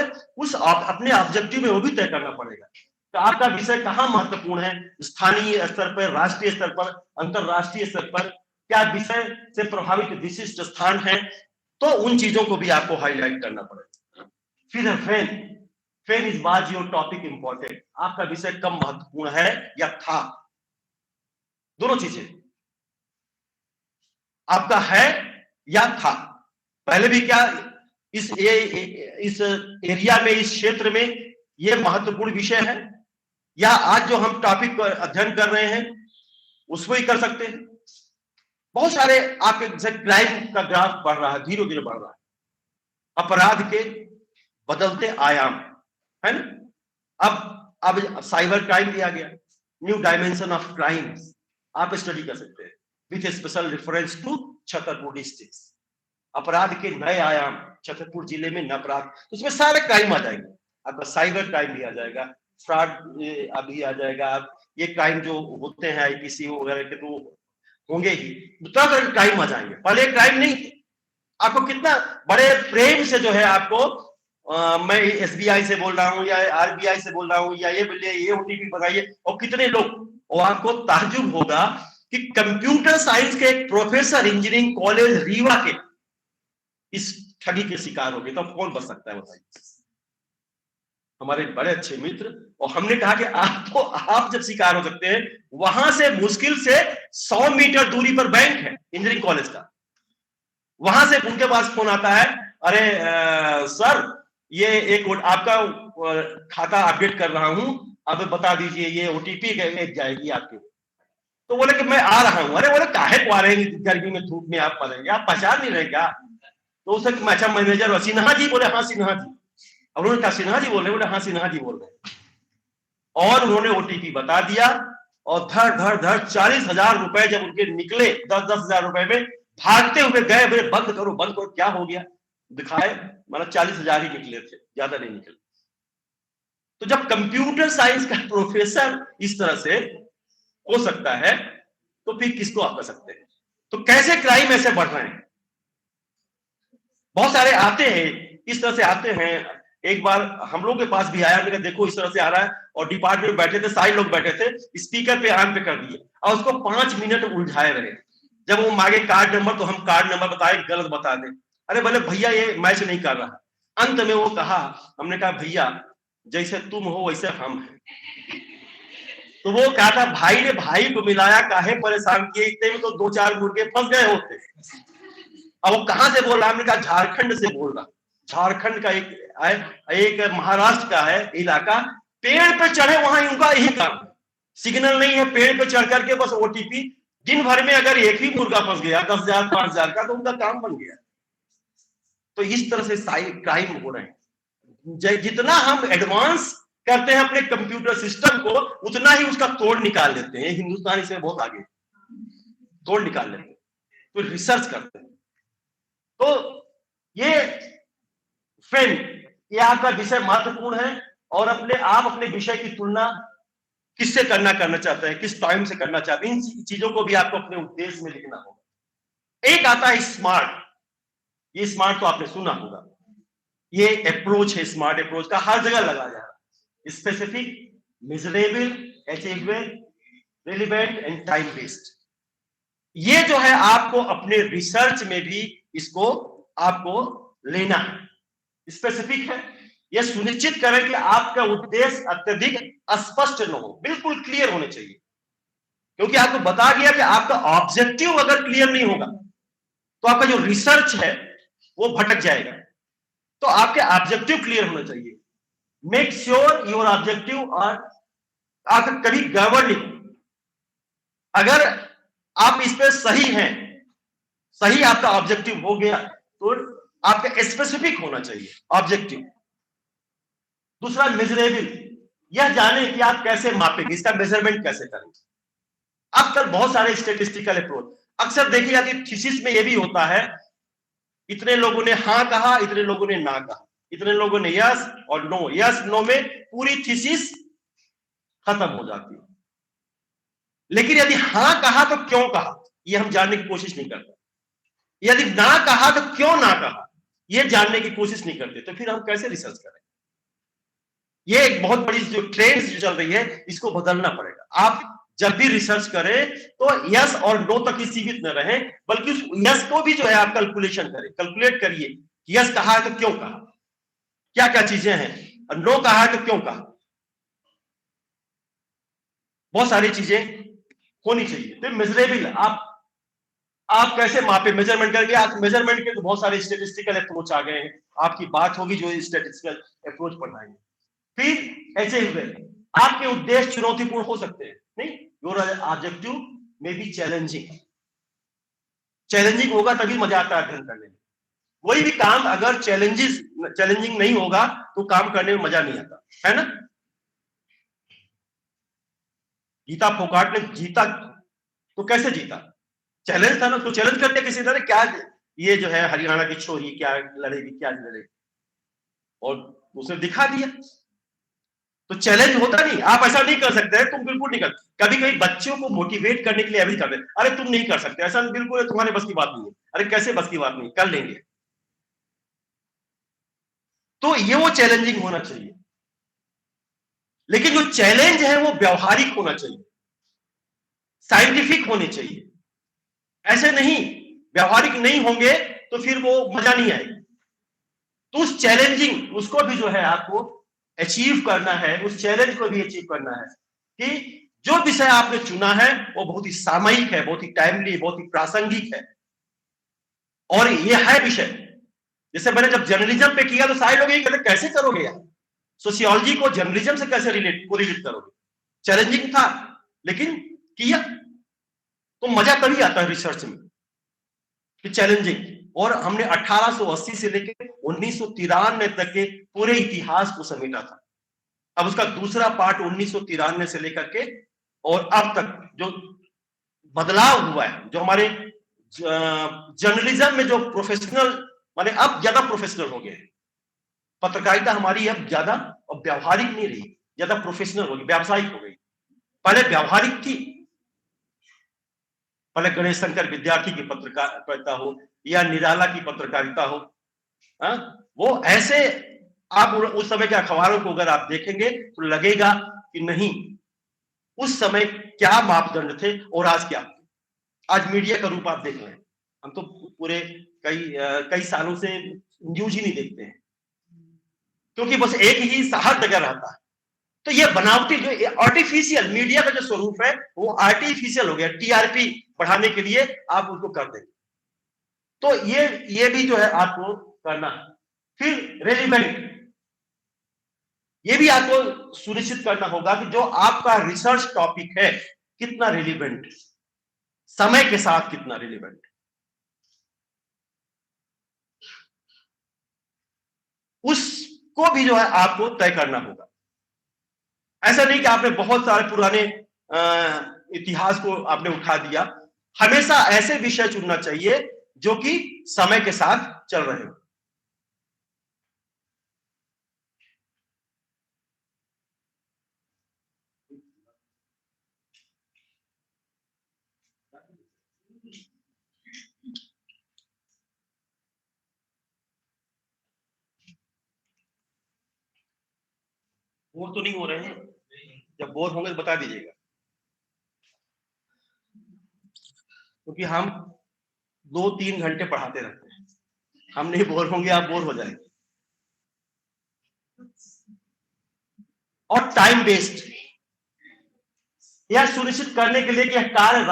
अपने ऑब्जेक्टिव में वो भी तय करना पड़ेगा। तो आपका विषय कहाँ महत्वपूर्ण है, स्थानीय स्तर पर, राष्ट्रीय स्तर पर, अंतरराष्ट्रीय स्तर पर, क्या विषय से प्रभावित विशिष्ट स्थान है, तो उन चीजों को भी आपको हाईलाइट करना पड़ेगा। फिर then is was your topic important, आपका विषय कम महत्वपूर्ण है या था, दोनों चीजें आपका है या था। पहले भी क्या इस एरिया में, इस क्षेत्र में ये महत्वपूर्ण विषय है, या आज जो हम टॉपिक पर अध्ययन कर रहे हैं उसको ही कर सकते हैं। बहुत सारे आपके क्राइम का ग्राफ बढ़ रहा है, धीरे धीरे बढ़ रहा है, अपराध के बदलते आयाम है ना। अब साइबर क्राइम दिया गया, न्यू डायमेंशन ऑफ क्राइम्स, आप स्टडी कर सकते हैं with special reference to Chhatarpur district. अपराध के नए आयाम, छतरपुर जिले में अपराध, उसमें सारे क्राइम आ जाएंगे, आपका साइबर क्राइम भी आ जाएगा, फ्रॉड अभी आ जाएगा, ये क्राइम जो होते हैं आईपीसी वगैरह के तो होंगे ही, तरह तरह के क्राइम आ जाएंगे। पहले क्राइम नहीं थे, आपको कितना बड़े प्रेम से जो है आपको मैं एसबीआई से बोल रहा हूँ या आरबीआई से बोल रहा हूँ या ये बोलिए, ये ओटीपी बताइए, और कितने लोग, और आपको ताज्जुब होगा कि कंप्यूटर साइंस के एक प्रोफेसर इंजीनियरिंग कॉलेज रीवा के इस ठगी के शिकार हो गए, तो कौन बच सकता है बताइए। हमारे बड़े अच्छे मित्र, और हमने कहा कि आप जब शिकार हो सकते हैं, वहां से मुश्किल से 100 मीटर दूरी पर बैंक है इंजीनियरिंग कॉलेज का, वहां से उनके पास फोन आता है, अरे सर ये एक आपका खाता अपडेट कर रहा हूं, अब बता दीजिए ये ओटीपी जाएगी आपके। तो बोले कि मैं आ रहा हूं। अरे बोले काहे को आ रहे हैं, गर्मी में धूप में आप पड़ेंगे, आप पहचान नहीं रहे क्या? तो उसे अच्छा मैनेजर सिन्हा जी बोले, हाँ सिन्हा जी। और उन्होंने कहा सिन्हा जी बोल रहे, बोले हाँ सिन्हा जी बोल रहे। और उन्होंने ओटीपी बता दिया, और धड़ 40,000 रुपए जब उनके निकले, 10,000 रुपए में भागते हुए गए, बोले बंद करो, क्या हो गया, दिखाए, मतलब 40,000 ही निकले थे, ज्यादा नहीं निकले। तो जब कंप्यूटर साइंस का प्रोफेसर इस तरह से हो सकता है, तो फिर किसको आप कर सकते हैं? तो कैसे क्राइम ऐसे बढ़ रहे हैं? बहुत सारे आते हैं, इस तरह से आते हैं। एक बार हम लोग के पास भी आया, मैंने देखो इस तरह से आ रहा है, और डिपार्टमेंट में बैठे थे, सारे लोग बैठे थे, स्पीकर पे ऑन पे कर दिए और उसको 5 मिनट उलझाए रहे। जब वो मांगे कार्ड नंबर, तो हम कार्ड नंबर बताए, गलत बता दें। अरे बोले भैया ये मैच नहीं कर रहा। अंत में वो कहा, हमने कहा भैया जैसे तुम हो वैसे हम हैं। तो वो कहा था भाई ने भाई को मिलाया, काहे परेशान किए, इतने में तो 2-4 मुर्गे फंस गए होते। अब वो कहां से बोल रहा, हमने कहा झारखंड से बोल रहा। झारखंड का एक महाराष्ट्र का है इलाका, पेड़ पे चढ़े वहां उनका यही काम, सिग्नल नहीं है, पेड़ पे चढ़ करके बस ओटीपी, दिन भर में अगर एक ही मुर्गा फंस गया 10,000 5,000 का, तो उनका काम बन गया। तो इस तरह से क्राइम हो रहे हैं। जितना हम एडवांस करते हैं अपने कंप्यूटर सिस्टम को, उतना ही उसका तोड़ निकाल लेते हैं। हिंदुस्तान इसमें बहुत आगे, तोड़ निकाल लेते हैं, तो रिसर्च करते हैं। तो ये ये आपका विषय महत्वपूर्ण है, और अपने विषय की तुलना किससे करना चाहते हैं, किस टाइम से करना चाहते हैं, इन चीजों को भी आपको अपने उद्देश्य में लिखना होगा। एक आता है स्मार्ट, ये स्मार्ट तो आपने सुना होगा, ये अप्रोच है, स्मार्ट अप्रोच का हर जगह लगाया जा रहा है। Specific, measurable, achievable, relevant and time based. ये जो है आपको अपने रिसर्च में भी इसको आपको लेना है। स्पेसिफिक है, यह सुनिश्चित करें कि आपका उद्देश्य अत्यधिक स्पष्ट न हो, बिल्कुल क्लियर होने चाहिए। क्योंकि आपको बता गया कि आपका ऑब्जेक्टिव अगर क्लियर नहीं होगा, तो आपका जो रिसर्च है वो भटक जाएगा। तो आपके ऑब्जेक्टिव क्लियर होना चाहिए। मेक श्योर योर ऑब्जेक्टिव और आपका कभी गड़बड़ नहीं। अगर आप इस पे सही हैं, सही आपका ऑब्जेक्टिव हो गया, तो आपका स्पेसिफिक होना चाहिए ऑब्जेक्टिव। दूसरा मेजरेबल, यह जाने कि आप कैसे मापेंगे, इसका मेजरमेंट कैसे करेंगे। आजकल बहुत सारे स्टैटिस्टिकल अप्रोच अक्सर देखी जाती है। थीसिस में यह भी होता है, इतने लोगों ने हाँ कहा, इतने लोगों ने ना कहा, इतने लोगों ने यस और नो, यस नो में पूरी थीसिस खत्म हो जाती है। लेकिन यदि हाँ कहा तो क्यों कहा, यह हम जानने की कोशिश नहीं करते। यदि ना कहा तो क्यों ना कहा, ये जानने की कोशिश नहीं करते, तो फिर हम कैसे रिसर्च करें? ये एक बहुत बड़ी जो ट्रेंड जो चल रही है, इसको बदलना पड़ेगा। आप जब भी रिसर्च करें तो यस और नो तक ही सीमित न रहे, बल्कि उस यस को भी जो है आप कैलकुलेशन करें, कैलकुलेट करिए। यस कहा है तो क्यों कहा, क्या क्या चीजें हैं, और नो कहा है तो क्यों कहा। बहुत सारी चीजें होनी चाहिए। तो मेजरेबल आप कैसे मापे, मेजरमेंट करके आप मेजरमेंट के तो बहुत सारे स्टेटिस्टिकल अप्रोच आ गए हैं। आपकी बात होगी जो स्टेटिस्टिकल अप्रोच पढ़ाएंगे। फिर ऐसे हुए आपके उद्देश्य चुनौतीपूर्ण हो सकते हैं, नहीं, योर ऑब्जेक्टिव में बी चैलेंजिंग। चैलेंजिंग होगा तभी मजा आता है अध्ययन करने में। कोई भी काम अगर चैलेंजिंग नहीं होगा तो काम करने में मजा नहीं आता, है ना। गीता फोगाट ने जीता तो कैसे जीता, चैलेंज था ना, तो चैलेंज करके किसी तरह क्या ये जो है हरियाणा की छोरी क्या लड़ेगी क्या लड़ेगी, और उसने दिखा दिया। तो चैलेंज होता नहीं, आप ऐसा नहीं कर सकते, तुम बिल्कुल नहीं कर। कभी कभी बच्चों को मोटिवेट करने के लिए अभी कर दे, अरे तुम नहीं कर सकते, ऐसा बिल्कुल तुम्हारे बस की बात नहीं है। अरे कैसे बस की बात नहीं, कर लेंगे। तो ये वो चैलेंजिंग होना चाहिए, लेकिन जो चैलेंज है वो व्यवहारिक होना चाहिए, साइंटिफिक होने चाहिए। ऐसे नहीं, व्यवहारिक नहीं होंगे तो फिर वो मजा नहीं आएगी। तो उस चैलेंजिंग उसको भी जो है आपको अचीव करना है, उस चैलेंज को भी अचीव करना है कि जो विषय आपने चुना है वो बहुत ही सामयिक है, बहुत ही टाइमली, बहुत ही प्रासंगिक है, और ये है विषय। जैसे मैंने जब जर्नलिज्म पे किया तो सारे लोग यही कहते कैसे करोगे यार, सोशियोलॉजी को जर्नलिज्म से कैसे रिलेट करोगे। चैलेंजिंग था लेकिन किया, तो मजा तभी आता है रिसर्च में कि चैलेंजिंग। और हमने 1880 से लेकर 1993 तक के पूरे इतिहास को समेटा था। अब उसका दूसरा पार्ट 1993 से लेकर के और अब तक जो बदलाव हुआ है, जो हमारे जर्नलिज्म में जो प्रोफेशनल, माने अब ज्यादा प्रोफेशनल हो गए, पत्रकारिता हमारी अब ज्यादा और व्यावहारिक नहीं रही, ज्यादा प्रोफेशनल हो गई, व्यावसायिक हो गई। पहले व्यावहारिक थी, पहले गणेश शंकर विद्यार्थी की पत्रकारिता हो या निराला की पत्रकारिता हो, वो ऐसे आप उस समय के अखबारों को अगर आप देखेंगे तो लगेगा कि नहीं, उस समय क्या मापदंड थे और आज क्या। आज मीडिया का रूप आप देख रहे हैं, हम तो पूरे कई सालों से न्यूज ही नहीं देखते हैं, क्योंकि बस एक ही हर जगह रहता है। तो ये बनावटी जो आर्टिफिशियल मीडिया का जो स्वरूप है वो आर्टिफिशियल हो गया, टीआरपी बढ़ाने के लिए आप उसको कर देंगे। तो ये भी जो है आपको करना है। फिर रेलिवेंट, ये भी आपको सुनिश्चित करना होगा कि जो आपका रिसर्च टॉपिक है कितना रेलिवेंट, समय के साथ कितना रेलिवेंट, उसको भी जो है आपको तय करना होगा। ऐसा नहीं कि आपने बहुत सारे पुराने इतिहास को आपने उठा दिया। हमेशा ऐसे विषय चुनना चाहिए जो कि समय के साथ चल रहे हो। बोर तो नहीं हो रहे हैं? जब बोर होंगे तो बता दीजिएगा, क्योंकि हम 2-3 घंटे पढ़ाते रहते हैं। हम नहीं बोर होंगे, आप बोर हो जाएंगे। और टाइम वेस्ट, यह सुनिश्चित करने के लिए कि कार्य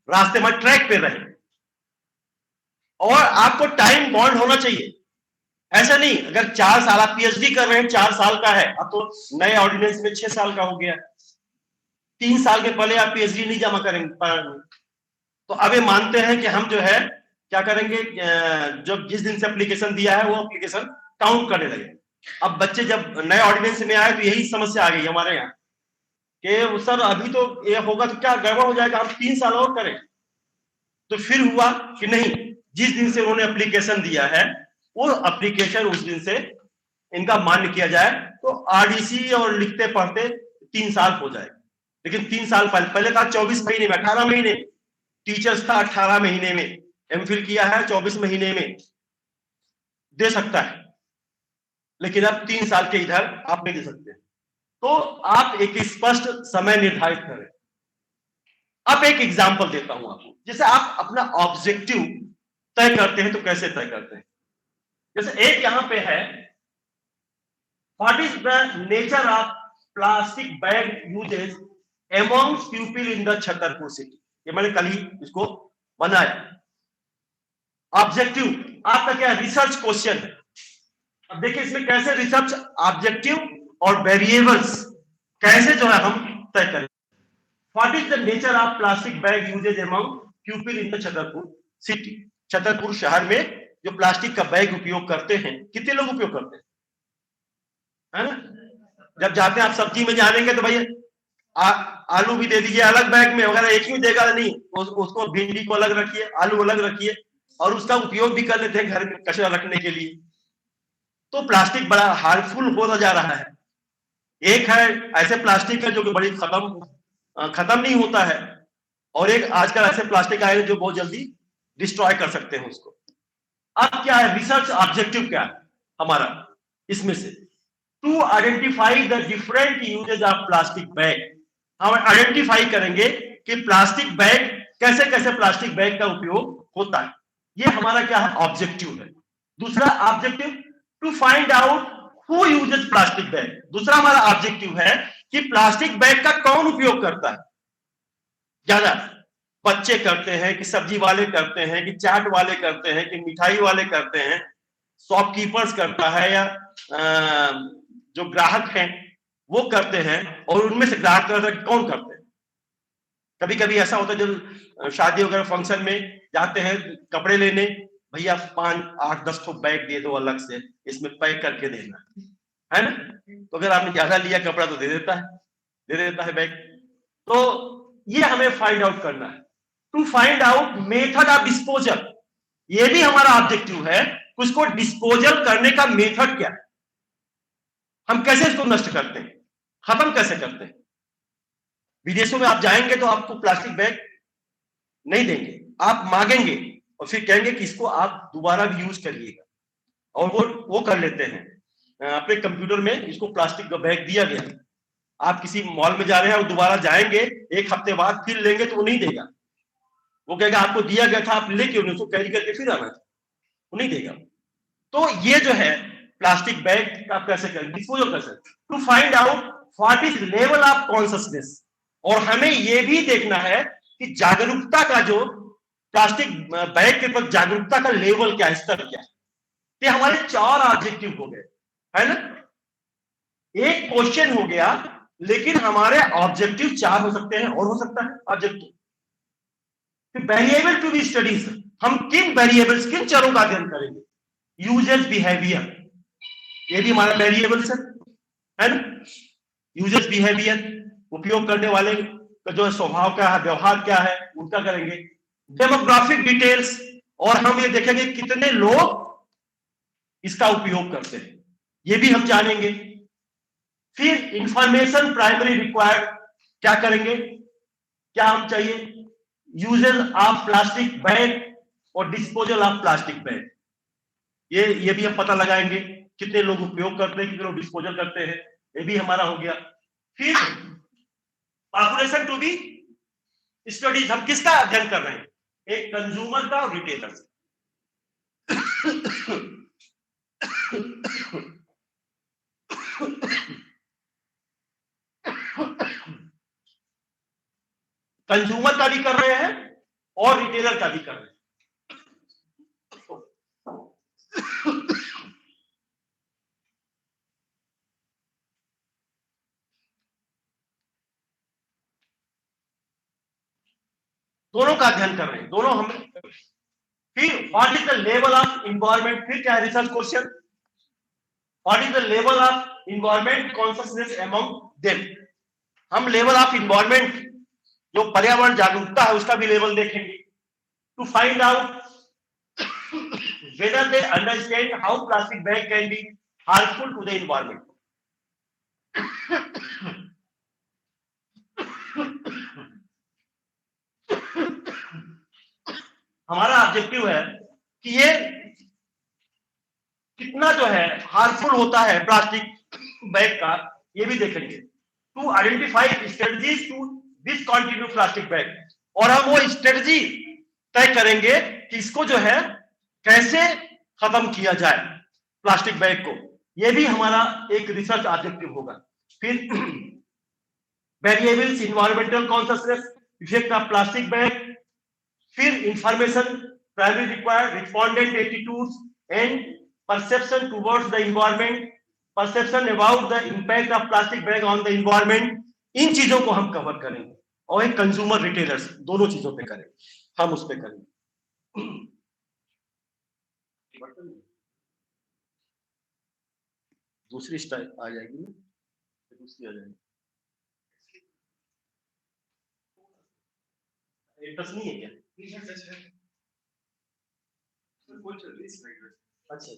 रास्ते में ट्रैक पे रहे, और आपको टाइम बॉन्ड होना चाहिए। ऐसा नहीं अगर 4 साल आप पीएचडी कर रहे हैं, 4 साल का है, अब तो नए ऑर्डिनेंस में 6 साल का हो गया, 3 साल के पहले आप पीएचडी नहीं जमा करेंगे। तो अब ये मानते हैं कि हम जो है क्या करेंगे, जब जिस दिन से एप्लीकेशन दिया है वो एप्लीकेशन काउंट करने लगे। अब बच्चे जब नए ऑर्डिनेंस में आए तो यही समस्या आ गई हमारे यहाँ कि सर अभी तो ये होगा तो क्या गड़बड़ हो जाएगा, हम 3 साल और करें। तो फिर हुआ कि नहीं, जिस दिन से उन्होंने एप्लीकेशन दिया है वो एप्लीकेशन उस दिन से इनका मान्य किया जाए, तो आरडीसी और लिखते पढ़ते 3 साल हो जाए। लेकिन 3 साल पहले था 24 महीने में, 18 महीने, टीचर्स था 18 महीने में, एमफिल किया है 24 महीने में। दे सकता है, लेकिन अब 3 साल के इधर आप नहीं दे सकते। तो आप एक स्पष्ट समय निर्धारित करें। अब एक एग्जांपल देता हूं आपको, जैसे आप अपना ऑब्जेक्टिव तय करते हैं तो कैसे तय करते हैं। जैसे एक यहां पे है, what is the nature of plastic bag usages among people in the Chhatarpur city. ये मैंने कल ही इसको बनाया। ऑब्जेक्टिव आपका क्या है, रिसर्च क्वेश्चन है। अब देखिए इसमें कैसे रिसर्च ऑब्जेक्टिव और वेरिएबल्स कैसे जो है हम तय करें। What is the nature of plastic bag usages among people in the Chhatarpur city. Chhatarpur शहर में जो प्लास्टिक का बैग उपयोग करते हैं, कितने लोग उपयोग करते हैं, है ना? जब जाते हैं आप सब्जी में जानेंगे तो भैया आलू भी दे दीजिए अलग बैग में, अगर एक ही देगा नहीं, उसको भिंडी को अलग रखिए, आलू अलग रखिए, और उसका उपयोग भी कर लेते हैं घर में कचरा रखने के लिए। तो प्लास्टिक बड़ा हार्मफुल होता जा रहा है। एक है ऐसे प्लास्टिक है जो कि बड़ी खत्म नहीं होता है, और एक आजकल ऐसे प्लास्टिक आए जो बहुत जल्दी डिस्ट्रॉय कर सकते हैं उसको। अब क्या है रिसर्च ऑब्जेक्टिव, क्या है हमारा इसमें से, to identify the different usages of plastic bag. हम आइडेंटिफाई करेंगे कि प्लास्टिक बैग कैसे कैसे प्लास्टिक बैग का उपयोग होता है। ये हमारा क्या है ऑब्जेक्टिव है। दूसरा objective, to find out who uses plastic bag. दूसरा हमारा ऑब्जेक्टिव है कि प्लास्टिक बैग का कौन उपयोग करता है ज्यादा। बच्चे करते हैं कि सब्जी वाले करते हैं कि चाट वाले करते हैं कि मिठाई वाले करते हैं, शॉपकीपर्स करता है, या जो ग्राहक हैं वो करते हैं, और उनमें से ग्राहक करता है कौन करते हैं। कभी कभी ऐसा होता है जब शादी वगैरह फंक्शन में जाते हैं कपड़े लेने, भैया 5, 8, 10 ठो बैग दे दो अलग से, इसमें पैक करके देना है ना। तो अगर आपने ज्यादा लिया कपड़ा तो दे देता है बैग। तो ये हमें फाइंड आउट करना है, to find out method of disposal. ये भी हमारा ऑब्जेक्टिव है, उसको डिस्पोजल करने का मेथड क्या है, हम कैसे इसको नष्ट करते हैं, खत्म कैसे करते हैं। विदेशों में आप जाएंगे तो आपको प्लास्टिक बैग नहीं देंगे, आप मांगेंगे और फिर कहेंगे कि इसको आप दोबारा भी यूज करिएगा, और वो कर लेते हैं। अपने कंप्यूटर में इसको प्लास्टिक का बैग दिया गया, आप किसी मॉल में जा रहे हैं और दोबारा जाएंगे 1 हफ्ते बाद फिर लेंगे तो वो नहीं देगा, वो कहेगा आपको दिया गया था आप लेके उसको कैरी करके फिर आना, वो नहीं देगा। तो ये जो है प्लास्टिक बैग आप कैसे करें, डिस्पोजल कैसे, to find out what is level of consciousness. और हमें ये भी देखना है कि जागरूकता का जो प्लास्टिक बैग के प्रति जागरूकता का लेवल क्या है, स्तर क्या है। ये हमारे 4 ऑब्जेक्टिव हो गए, है ना। एक क्वेश्चन हो गया, लेकिन हमारे ऑब्जेक्टिव 4 हो सकते हैं और हो सकता है objective. Variable to be studies, हम किन वेरिएबल्स किन चरों का अध्ययन करेंगे, यूजर्स बिहेवियर, ये भी हमारा वेरिएबल्स है ना। यूजर्स बिहेवियर, उपयोग करने वाले का जो स्वभाव क्या है, व्यवहार क्या है, उनका करेंगे। डेमोग्राफिक डिटेल्स, और हम ये देखेंगे कितने लोग इसका उपयोग करते हैं, ये भी हम जानेंगे। फिर इंफॉर्मेशन प्राइमरी रिक्वायर्ड, क्या करेंगे, क्या हम चाहिए, यूजेस ऑफ प्लास्टिक बैग और डिस्पोजल ऑफ प्लास्टिक बैग, ये भी हम पता लगाएंगे, कितने लोग उपयोग करते हैं, कितने लोग डिस्पोजल करते हैं, ये भी हमारा हो गया। फिर पॉपुलेशन टू बी स्टडीज, हम किसका अध्ययन कर रहे हैं, एक कंज्यूमर का और रिटेलर का। कंज्यूमर का भी कर रहे हैं और रिटेलर का भी कर रहे हैं। दोनों का अध्ययन कर रहे हैं, दोनों हम। फिर what is the level of environment, फिर क्या है research question, what is the level of environment consciousness among them. हम लेवल ऑफ इन्वायरमेंट, जो पर्यावरण जागरूकता है, उसका भी लेवल देखेंगे, to find out whether they understand how plastic bag can be harmful to the environment. हमारा ऑब्जेक्टिव है कि ये कितना जो है हार्मफुल होता है प्लास्टिक बैग का, ये भी देखेंगे। To identify strategies to discontinue plastic bag, और हम वो स्ट्रेटजी तय करेंगे कि इसको जो है कैसे खत्म किया जाए प्लास्टिक बैग को, ये भी हमारा एक रिसर्च ऑब्जेक्टिव होगा। फिर variables environmental consciousness, effect of plastic bag, फिर information primary required, respondent attitudes and perception towards the environment, perception about the impact of plastic bag on the environment, इन चीजों को हम कवर करेंगे। और एक कंज्यूमर रिटेलर्स, दोनों चीजों पे करेंगे, हम उस पे करेंगे। दूसरी स्टाइल आ जाएगी ना, दूसरी आ जाएगी, टच नहीं है क्या? अच्छा,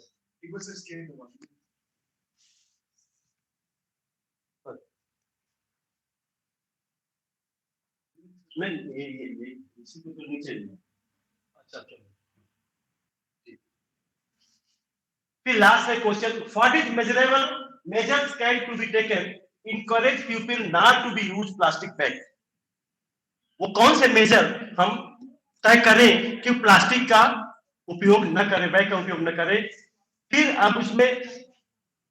नहीं ये इसी को तो नीचे। अच्छा, फिर लास्ट है question, what is measurable measures can to be taken encourage people not to be use plastic bag. वो कौन से मेजर हम तय करें कि प्लास्टिक का उपयोग न करें, बैग का उपयोग न करें। फिर अब उसमें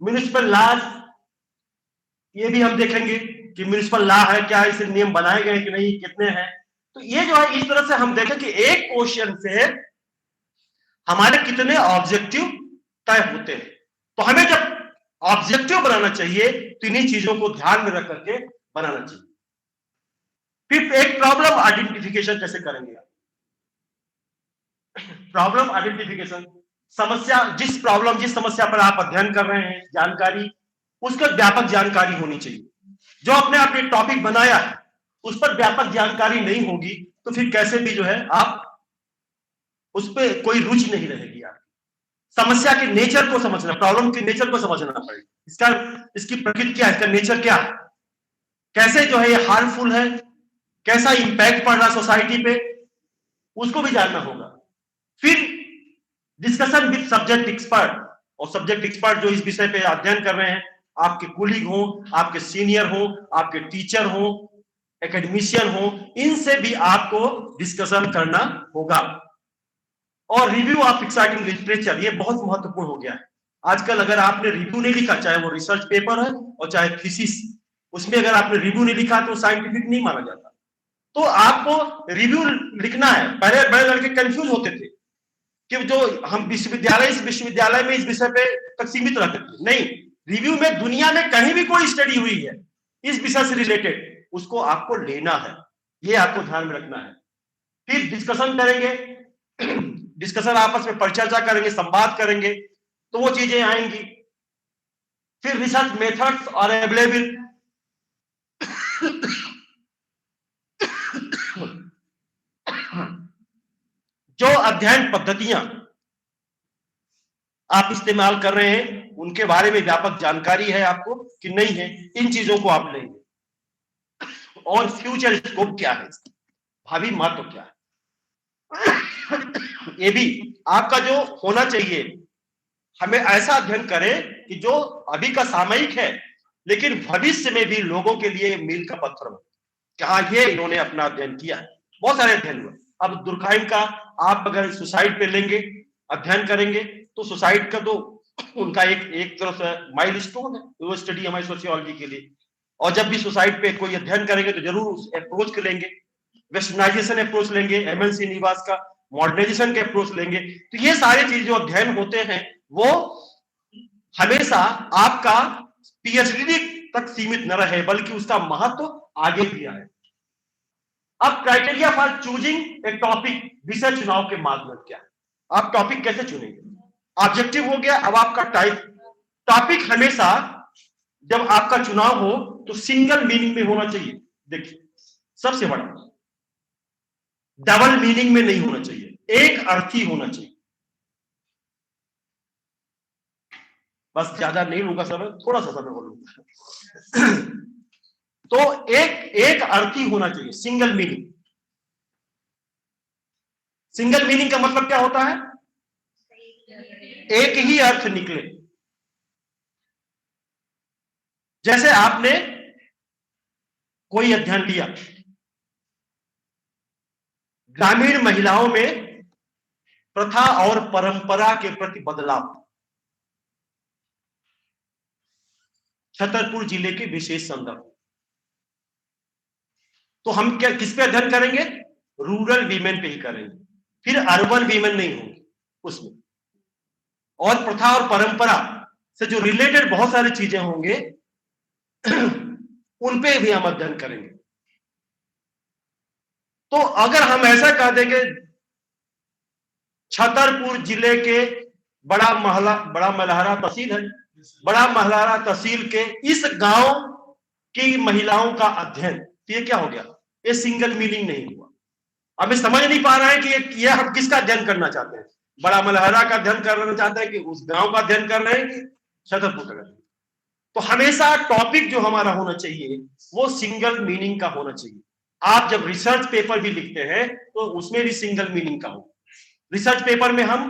म्युनिसिपल लॉज, ये भी हम देखेंगे कि म्युनिसिपल लॉ है क्या, इसे नियम बनाए गए कि नहीं, कितने हैं। तो ये जो है इस तरह से हम देखें कि एक क्वेश्चन से हमारे कितने ऑब्जेक्टिव तय होते हैं। तो हमें जब ऑब्जेक्टिव बनाना चाहिए तो इन्हीं चीजों को ध्यान में रख करके बनाना चाहिए। फिर एक प्रॉब्लम आइडेंटिफिकेशन कैसे करेंगे आप? प्रॉब्लम आइडेंटिफिकेशन, समस्या, जिस समस्या पर आप अध्ययन कर रहे हैं, जानकारी, उसका व्यापक जानकारी होनी चाहिए। जो अपने आपने टॉपिक बनाया है उस पर व्यापक जानकारी नहीं होगी तो फिर कैसे भी जो है आप उस पर कोई रुचि नहीं रहेगी। आप समस्या के नेचर को समझना, प्रॉब्लम के नेचर को समझना पड़ेगा, इसकी प्रकृति क्या है, इसका नेचर क्या है, कैसे जो है ये हार्मफुल है, कैसा इंपैक्ट पड़ रहा सोसाइटी पे, उसको भी जानना होगा। फिर डिस्कशन विद सब्जेक्ट एक्सपर्ट, और सब्जेक्ट एक्सपर्ट जो इस विषय पे अध्ययन कर रहे हैं, आपके कोलीग हो, आपके सीनियर हो, आपके टीचर हो, एकेडमिशियन हो, इनसे भी आपको डिस्कशन करना होगा। और रिव्यू ऑफ एक्साइटिंग लिटरेचर, ये बहुत महत्वपूर्ण हो गया है आजकल। अगर आपने रिव्यू नहीं लिखा, चाहे वो रिसर्च पेपर है और चाहे थीसिस, उसमें अगर आपने रिव्यू नहीं लिखा तो साइंटिफिक नहीं माना जाता। तो आपको रिव्यू लिखना है। पहले बड़े लड़के कंफ्यूज होते थे कि जो हम विश्वविद्यालय में इस विषय पे तक सीमित रहते थे। नहीं, रिव्यू में दुनिया में कहीं भी कोई स्टडी हुई है इस विषय से रिलेटेड, उसको आपको लेना है, ये आपको ध्यान में रखना है। फिर डिस्कशन करेंगे, डिस्कशन आपस में परिचर्चा करेंगे, संवाद करेंगे, तो वो चीजें आएंगी। फिर रिसर्च मेथड्स और अवेलेबल, जो अध्ययन पद्धतियां आप इस्तेमाल कर रहे हैं उनके बारे में व्यापक जानकारी है आपको कि नहीं है, इन चीजों को आप लेंगे। और फ्यूचर स्कोप क्या है, भावी महत्व क्या है, ये भी आपका जो होना चाहिए। हमें ऐसा अध्ययन करें कि जो अभी का सामयिक है लेकिन भविष्य में भी लोगों के लिए मील का पत्थर हो, कहा ये इन्होंने अपना अध्ययन किया है। बहुत सारे अध्ययन हुए। अब दुर्खाइम का आप अगर सुसाइड पे लेंगे, अध्ययन करेंगे, तो सुसाइड का तो उनका एक तरह से माइलस्टोन है, वो स्टडी हमारी सोशियोलॉजी के लिए। और जब भी सुसाइड पे कोई अध्ययन करेंगे तो जरूर उस अप्रोच को लेंगे, वेस्टर्नाइजेशन अप्रोच लेंगे, एमएल श्रीनिवास का मॉडर्नाइजेशन के अप्रोच लेंगे। तो ये सारे चीज जो अध्ययन होते हैं वो हमेशा आपका पीएचडी तक सीमित न रहे बल्कि उसका महत्व आगे भी आए। अब criteria for choosing a topic, विषय चुनाव के माध्यम क्या है, आप टॉपिक कैसे चुनेंगे, ऑब्जेक्टिव हो गया। अब आपका टॉपिक हमेशा जब आपका चुनाव हो तो सिंगल मीनिंग में होना चाहिए। देखिए सबसे बड़ा, डबल मीनिंग में नहीं होना चाहिए, एक अर्थी होना चाहिए। बस ज्यादा नहीं लूंगा समय, थोड़ा सा समय बोलूंगा। तो एक अर्थी होना चाहिए, सिंगल मीनिंग। सिंगल मीनिंग का मतलब क्या होता है? एक ही अर्थ निकले। जैसे आपने कोई अध्ययन लिया, ग्रामीण महिलाओं में प्रथा और परंपरा के प्रति बदलाव, छतरपुर जिले के विशेष संदर्भ। तो हम क्या किस पे अध्ययन करेंगे? रूरल वीमेन पे ही करेंगे, फिर अर्बन वीमेन नहीं होंगे उसमें। और प्रथा और परंपरा से जो रिलेटेड बहुत सारी चीजें होंगे उन पे भी हम अध्ययन करेंगे। तो अगर हम ऐसा कह देंगे छतरपुर जिले के बड़ा मल्हारा तहसील है, बड़ा मल्हारा तहसील के इस गांव की महिलाओं का अध्ययन, तो ये क्या हो गया? ये सिंगल मीनिंग नहीं हुआ। अब ये समझ नहीं पा रहा है कि ये हम किसका अध्ययन करना चाहते हैं, बड़ा मल्हारा का अध्ययन करना चाहते हैं कि उस गांव का अध्ययन कर रहे हैं कि छतरपुर का। तो हमेशा टॉपिक जो हमारा होना चाहिए वो सिंगल मीनिंग का होना चाहिए। आप जब रिसर्च पेपर भी लिखते हैं तो उसमें भी सिंगल मीनिंग का हो। रिसर्च पेपर में हम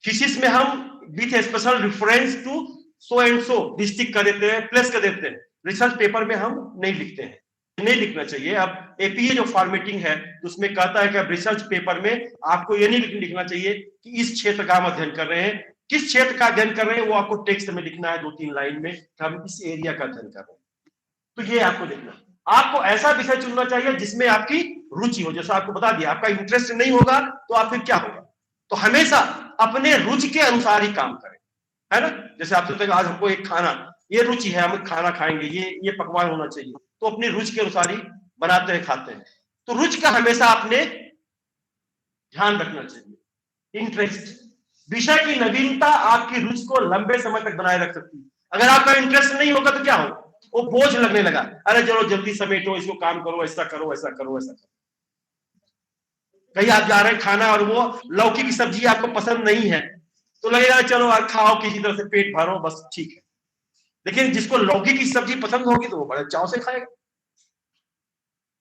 थीसिस में हम with special reference to so and so district कर देते हैं, प्लेस कर देते हैं। रिसर्च पेपर में हम नहीं लिखते हैं, नहीं लिखना चाहिए। अब एपीए जो फॉर्मेटिंग है उसमें कहता है कि अब रिसर्च पेपर में आपको ये नहीं लिखना चाहिए कि इस क्षेत्र का हम अध्ययन कर रहे हैं, किस क्षेत्र का अध्ययन कर रहे हैं वो आपको टेक्स्ट में लिखना है 2-3 लाइन में कि हम इस एरिया का अध्ययन कर रहे हैं। तो ये आपको लिखना है। आपको ऐसा विषय चुनना चाहिए जिसमें आपकी रुचि हो। जैसा आपको बता दिया, आपका इंटरेस्ट नहीं होगा तो आप फिर क्या होगा? तो हमेशा अपने रुचि के अनुसार ही काम करें, है ना। जैसे आप सोचते हैं आज हमको एक खाना, ये रुचि है, हम खाना खाएंगे, ये पकवान होना चाहिए, तो अपनी रुचि के अनुसार ही बनाते हैं, खाते हैं। तो रुचि का हमेशा आपने ध्यान रखना चाहिए। इंटरेस्ट, विषय की नवीनता आपकी रुचि को लंबे समय तक बनाए रख सकती है। अगर आपका इंटरेस्ट नहीं होगा तो क्या होगा? वो बोझ लगने लगा, अरे चलो जल्दी समेटो, इसको काम करो, ऐसा करो, ऐसा करो, ऐसा करो। कहीं आप जा रहे हैं खाना और वो लौकी की सब्जी आपको पसंद नहीं है तो लगेगा चलो यार खाओ, किसी तरह से पेट भरो, बस ठीक है। लेकिन जिसको लौकी की सब्जी पसंद होगी तो वो बड़े चाव से खाएगा।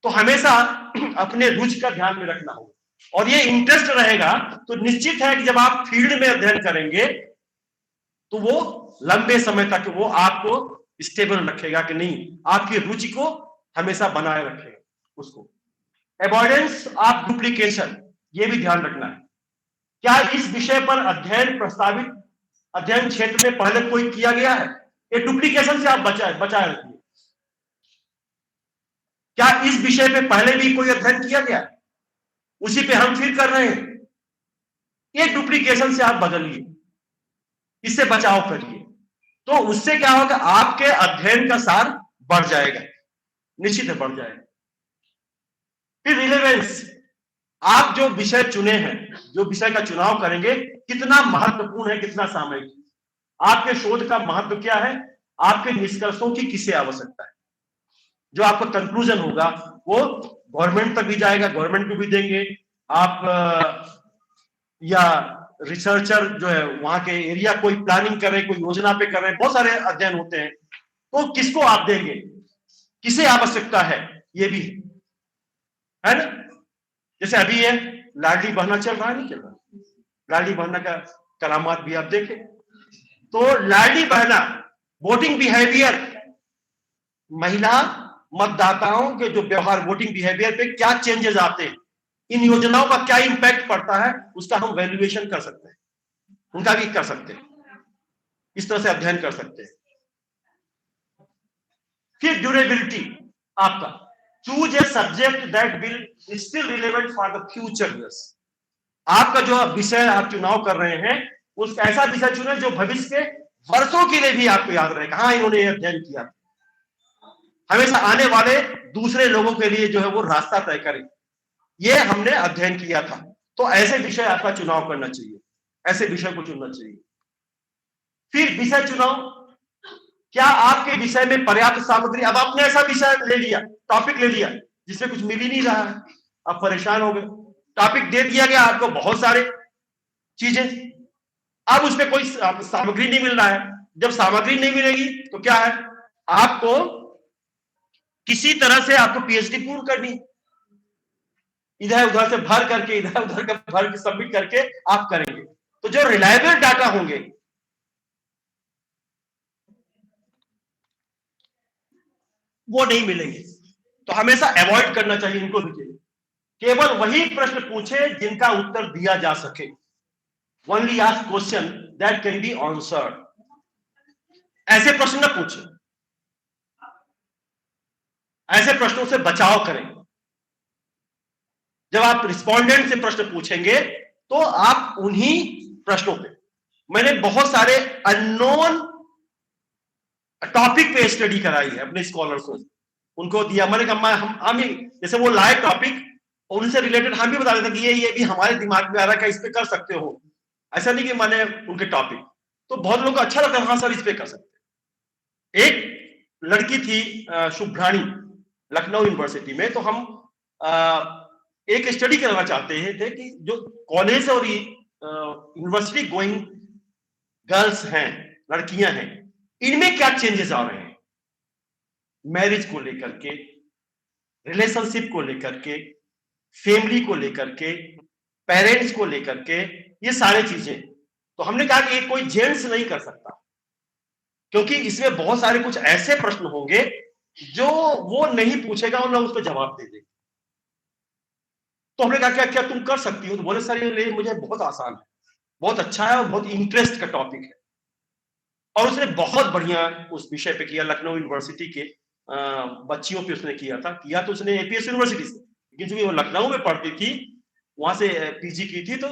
तो हमेशा अपने रुचि का ध्यान में रखना होगा, और ये इंटरेस्ट रहेगा तो निश्चित है कि जब आप फील्ड में अध्ययन करेंगे तो वो लंबे समय तक वो आपको स्टेबल रखेगा कि नहीं, आपकी रुचि को हमेशा बनाए रखेगा उसको। अवॉइडेंस ऑफ डुप्लीकेशन, ये भी ध्यान रखना है। क्या इस विषय पर अध्ययन प्रस्तावित अध्ययन क्षेत्र में पहले कोई किया गया है? ये डुप्लीकेशन से आप बचाए रखिए। क्या इस विषय पे पहले भी कोई अध्ययन किया गया है, उसी पे हम फिर कर रहे हैं? ये डुप्लीकेशन से आप बदलिए, इससे बचाव करिए, तो उससे क्या होगा? आपके अध्ययन का सार बढ़ जाएगा, निश्चित है बढ़ जाएगा। फिर रिलेवेंस, आप जो विषय चुने हैं, जो विषय का चुनाव करेंगे, कितना महत्वपूर्ण है, कितना सामयिक, आपके शोध का महत्व क्या है, आपके निष्कर्षों की किसे आवश्यकता है। जो आपका कंक्लूजन होगा वो गवर्नमेंट तक भी जाएगा, गवर्नमेंट को भी देंगे आप, या रिसर्चर जो है वहां के एरिया कोई प्लानिंग कर रहे हैं, कोई योजना पे कर रहे हैं, बहुत सारे अध्ययन होते हैं, तो किसको आप देंगे, किसे आवश्यकता है, ये भी है ना। जैसे अभी ये लाडली बहना चल रहा है, नहीं चल रहा, लाडली बहना का करामात भी आप देखें। तो लाडली बहना वोटिंग बिहेवियर, महिला मतदाताओं के जो व्यवहार, वोटिंग बिहेवियर पे क्या चेंजेस आते हैं, इन योजनाओं का क्या इंपैक्ट पड़ता है, उसका हम वैल्यूएशन कर सकते हैं, उनका भी कर सकते हैं, इस तरह से अध्ययन कर सकते हैं। फिर ड्यूरेबिलिटी आपका, choose a subject that will still relevant for the future years. आपका जो विषय आप चुनाव कर रहे हैं, उस ऐसा विषय चुने जो भविष्य के वर्षों के लिए भी आपको याद रहेगा, हाँ इन्होंने ये अध्ययन किया। हमेशा आने वाले दूसरे लोगों के लिए जो है वो रास्ता तय करें, ये हमने अध्ययन किया था। तो ऐसे विषय आपका चुनाव करना चाहिए, ऐसे विषय को चुनना चाहिए। फिर विषय चुनाव, क्या आपके विषय में पर्याप्त सामग्री, अब आपने ऐसा विषय ले लिया, टॉपिक ले लिया जिसमें कुछ मिल ही नहीं रहा है, आप परेशान हो गए। टॉपिक दे दिया गया आपको बहुत सारे चीजें, अब उसमें कोई सामग्री नहीं मिल रहा है। जब सामग्री नहीं मिलेगी तो क्या है, आपको किसी तरह से आपको पीएचडी पूर्ण करनी, इधर उधर से भर करके, इधर उधर का भर के सबमिट करके आप करेंगे, तो तो जो रिलायबल डाटा होंगे वो नहीं मिलेंगे। तो हमेशा अवॉइड करना चाहिए इनको। देखिए, केवल वही प्रश्न पूछे जिनका उत्तर दिया जा सके। Only ask question that can be answered. ऐसे प्रश्न न पूछे, ऐसे प्रश्नों से बचाव करें। जब आप रिस्पोंडेंट से प्रश्न पूछेंगे तो आप उन्हीं प्रश्नों पे, मैंने बहुत सारे अननोन टॉपिक पे स्टडी कराई है अपने स्कॉलर्स को, उनको दिया। मैंने कहा हम ही जैसे वो लाए टॉपिक, उनसे रिलेटेड हम भी बता देते कि ये भी हमारे दिमाग में आ रहा है, क्या इस पे कर सकते हो। ऐसा नहीं कि मैंने उनके टॉपिक, तो बहुत लोगों को अच्छा लगता है, हाँ सर इस पे कर सकते। एक लड़की थी शुभ्राणी, लखनऊ यूनिवर्सिटी में। तो हम एक स्टडी करना चाहते थे कि जो कॉलेज और यूनिवर्सिटी गोइंग गर्ल्स हैं, लड़कियां हैं, इनमें क्या चेंजेस आ रहे हैं मैरिज को लेकर के, रिलेशनशिप को लेकर के, फैमिली को लेकर के, पेरेंट्स को लेकर के, ये सारी चीजें। तो हमने कहा कि ये कोई जेंट्स नहीं कर सकता, क्योंकि इसमें बहुत सारे कुछ ऐसे प्रश्न होंगे जो वो नहीं पूछेगा और ना उसको जवाब दे देगा। तो हमने कहा क्या क्या तुम कर सकती हो? तो बोले सर ये मुझे बहुत आसान है, बहुत अच्छा है और बहुत इंटरेस्ट का टॉपिक है। और उसने बहुत बढ़िया उस विषय पे किया। लखनऊ यूनिवर्सिटी के बच्चियों पे उसने किया तो उसने एपीएस यूनिवर्सिटी से, लेकिन चूंकि वो लखनऊ में पढ़ती थी, वहां से पीजी की थी, तो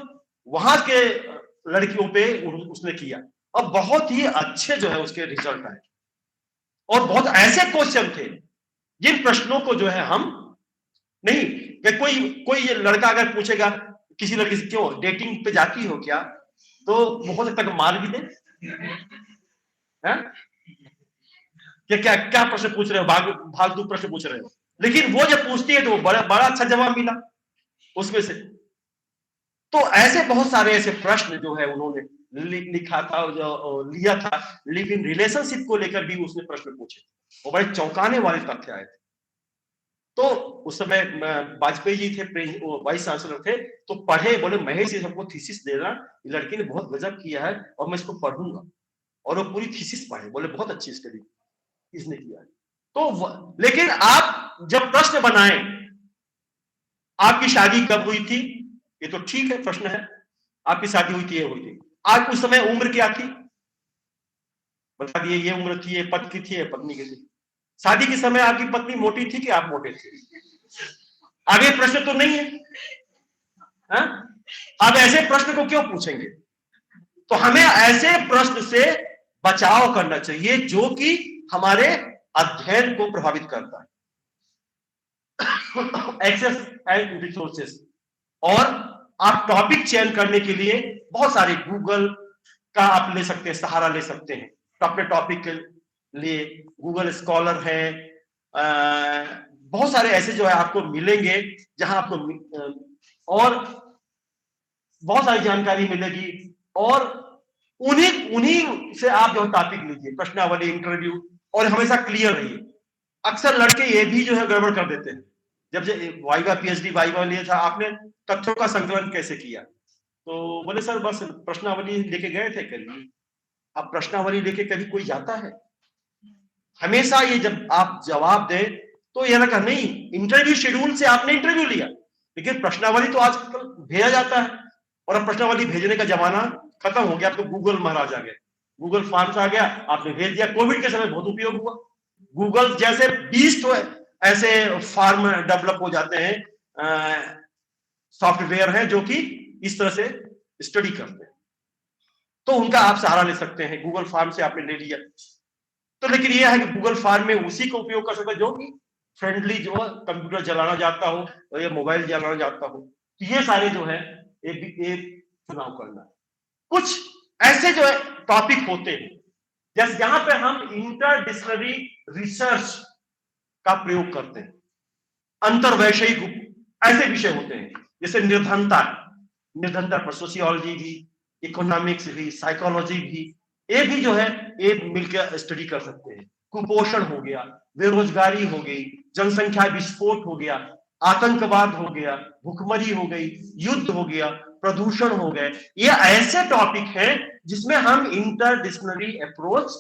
वहां के लड़कियों पे उसने किया और बहुत ही अच्छे जो है उसके रिजल्ट आए। और बहुत ऐसे क्वेश्चन थे जिन प्रश्नों को जो है हम नहीं, कोई लड़का अगर पूछेगा किसी लड़की से क्यों डेटिंग पे जाती हो क्या, तो वो हो सकता है मार भी दे। क्या क्या प्रश्न पूछ रहे हो, फालतू प्रश्न पूछ रहे हो। लेकिन वो जब पूछती है तो वो बड़ा अच्छा जवाब मिला उसमें से। तो ऐसे बहुत सारे ऐसे प्रश्न जो है उन्होंने लिखा था, जो लिया था। लिव इन रिलेशनशिप को लेकर भी उसने प्रश्न पूछे, वो बड़े चौंकाने वाले तथ्य आए थे। तो उस समय वाजपेयी जी थे, वाइस चांसलर थे, तो पढ़े, बोले महेश ये सबको थीसिस देना, लड़की ने बहुत गजब किया है और मैं इसको पढ़ूंगा। और वो पूरी थीसिस पढ़े, बोले बहुत अच्छी स्टडी इसने किया है। तो लेकिन आप जब प्रश्न बनाएं, आपकी शादी कब हुई थी, ये तो ठीक है प्रश्न है, आपकी शादी हुई थी, ये हुई थी। आज उस समय उम्र क्या थी, बता दिए, ये उम्र थी, ये पति की थी, ये पत्नी की थी। शादी के समय आपकी पत्नी मोटी थी कि आप मोटे थे? आगे प्रश्न तो नहीं है, हा? अब ऐसे प्रश्न को क्यों पूछेंगे? तो हमें ऐसे प्रश्न से बचाव करना चाहिए जो कि हमारे अध्ययन को प्रभावित करता है। Access and resources. और आप टॉपिक चयन करने के लिए बहुत सारे गूगल का आप ले सकते हैं, सहारा ले सकते हैं। अपने टॉपिक के लिए गूगल स्कॉलर है, बहुत सारे ऐसे जो है आपको मिलेंगे जहां आपको और बहुत सारी जानकारी मिलेगी। और उन्हीं से आप जो टॉपिक लीजिए, प्रश्नावली, इंटरव्यू, और हमेशा क्लियर रहिए। अक्सर लड़के ये भी जो है गड़बड़ कर देते हैं। जब वाइवा पीएचडी वाइवा लिया था, आपने तथ्यों का संकलन कैसे किया? तो बोले सर बस प्रश्नावली लेके गए थे कभी। अब प्रश्नावली लेके कभी कोई जाता है? हमेशा ये जब आप जवाब दें तो ये लगा नहीं, इंटरव्यू शेड्यूल से आपने इंटरव्यू लिया, लेकिन प्रश्नावली तो आजकल भेजा जाता है। और अब प्रश्नावली भेजने का जमाना खत्म हो गया, तो गूगल महाराज आ गए, गूगल फॉर्म्स आ गया, आपने भेज दिया। कोविड के समय बहुत उपयोग हुआ। गूगल जैसे 20 तो ऐसे फॉर्म डेवलप हो जाते हैं, सॉफ्टवेयर हैं जो कि इस तरह से स्टडी करते हैं, तो उनका आप सहारा ले सकते हैं। गूगल फॉर्म से आपने ले लिया, तो लेकिन यह है कि गूगल फॉर्म में उसी का उपयोग कर सकते हैं जो कि फ्रेंडली, जो कंप्यूटर चलाना जाता हो और या मोबाइल चलाना जाता हो। तो ये सारे जो है एक चुनाव करना। कुछ ऐसे जो है टॉपिक होते हैं जैसे यहां पे हम इंटरडिसिप्लिनरी रिसर्च का प्रयोग करते हैं, अंतरवैषयिक ऐसे विषय होते हैं जैसे निर्धनता पर सोशियोलॉजी भी, इकोनॉमिक्स भी, साइकोलॉजी भी, ये भी जो है ये मिलकर स्टडी कर सकते हैं। कुपोषण हो गया, बेरोजगारी हो गई, जनसंख्या विस्फोट हो गया, आतंकवाद हो गया, भुखमरी हो गई, युद्ध हो गया, प्रदूषण हो गए, ये ऐसे टॉपिक हैं जिसमें हम इंटरडिसिप्लिनरी अप्रोच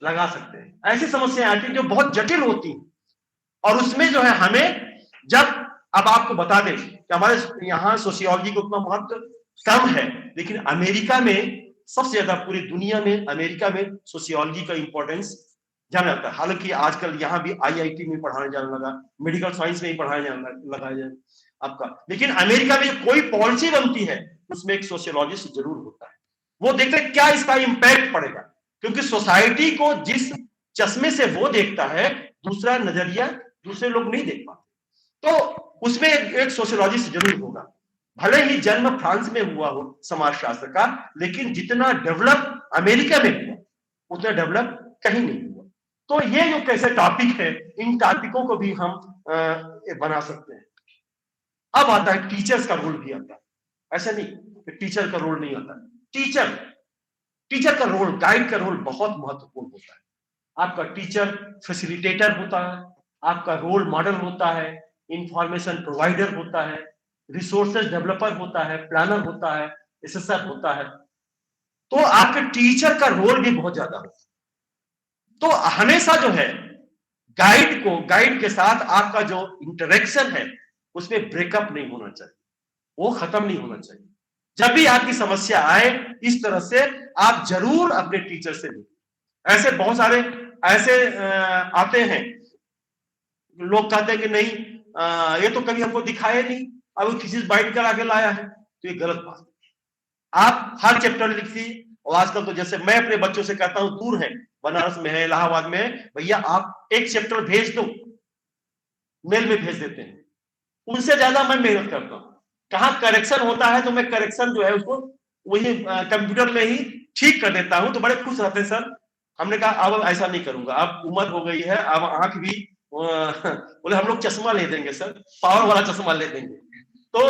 लगा सकते हैं। ऐसी समस्याएं आती हैं जो बहुत जटिल होती हैं, और उसमें जो है हमें, जब अब आपको बता दें कि हमारे यहाँ सोशियोलॉजी को उतना महत्व कम है, लेकिन अमेरिका में सबसे ज्यादा, पूरी दुनिया में अमेरिका में सोशियोलॉजी का इंपॉर्टेंस जाना जाता है। हालांकि आजकल यहाँ भी आईआईटी में पढ़ाने जाने लगा, मेडिकल साइंस में ही पढ़ाने जाने लगा है आपका, लेकिन अमेरिका में कोई पॉलिसी बनती है उसमें एक सोशियोलॉजिस्ट जरूर होता है। वो देखते हैं क्या इसका इंपैक्ट पड़ेगा, क्योंकि सोसाइटी को जिस चश्मे से वो देखता है, दूसरा नजरिया दूसरे लोग नहीं देख पाते। तो उसमें एक सोशियोलॉजिस्ट जरूर होगा, भले ही जन्म फ्रांस में हुआ हो समाजशास्त्र का, लेकिन जितना डेवलप अमेरिका में हुआ उतना डेवलप कहीं नहीं हुआ। तो ये जो कैसे टॉपिक है, इन टॉपिकों को भी हम बना सकते हैं। अब आता है टीचर्स का रोल भी आता है। ऐसा नहीं कि टीचर का रोल नहीं आता, टीचर का रोल, गाइड का रोल बहुत महत्वपूर्ण होता है। आपका टीचर फैसिलिटेटर होता है, आपका रोल मॉडल होता है, इंफॉर्मेशन प्रोवाइडर होता है, रिसोर्सेज डेवलपर होता है, प्लानर होता है, एसेसर होता है। तो आपके टीचर का रोल भी बहुत ज्यादा होता है। तो हमेशा जो है गाइड के साथ आपका जो इंटरेक्शन है उसमें ब्रेकअप नहीं होना चाहिए, वो खत्म नहीं होना चाहिए। जब भी आपकी समस्या आए, इस तरह से आप जरूर अपने टीचर से मिलें। ऐसे बहुत सारे ऐसे आते हैं, लोग कहते हैं कि नहीं ये तो कभी हमको दिखाया नहीं, अब किसी से बाइट करा के लाया है, तो ये गलत बात है। आप हर चैप्टर लिखिए, और आजकल तो जैसे मैं अपने बच्चों से कहता हूं, दूर है, बनारस में है, इलाहाबाद में है, भैया आप एक चैप्टर भेज दो, मेल में भेज देते हैं, उनसे ज्यादा मैं मेहनत करता हूं। कहां करेक्शन होता है तो मैं करेक्शन जो है उसको वही कंप्यूटर में ही ठीक कर देता हूं, तो बड़े खुश रहते हैं सर। हमने कहा अब ऐसा नहीं करूंगा, अब उम्र हो गई है, अब आंख भी बोले हम लोग चश्मा ले देंगे सर, पावर वाला चश्मा ले देंगे। तो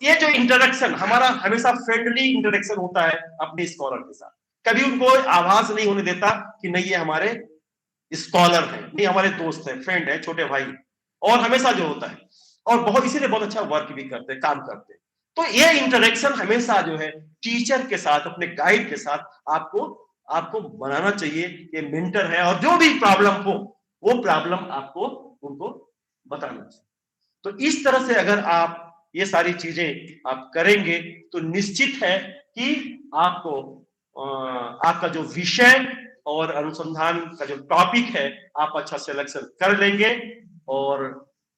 ये जो इंटरेक्शन हमारा हमेशा फ्रेंडली इंटरेक्शन होता है अपने स्कॉलर के साथ, कभी उनको आभास नहीं होने देता कि नहीं ये हमारे स्कॉलर हैं, नहीं हमारे दोस्त हैं, फ्रेंड है, छोटे भाई, और हमेशा जो होता है, और बहुत इसीलिए बहुत अच्छा वर्क भी करते हैं, काम करते हैं। तो ये इंटरेक्शन हमेशा जो है टीचर के साथ, अपने गाइड के साथ आपको बनाना चाहिए। ये मेंटर है, और जो भी प्रॉब्लम हो वो प्रॉब्लम आपको उनको बताना चाहिए। तो इस तरह से अगर आप ये सारी चीजें आप करेंगे तो निश्चित है कि आपको आपका जो विषय और अनुसंधान का जो टॉपिक है आप अच्छा सिलेक्शन कर लेंगे। और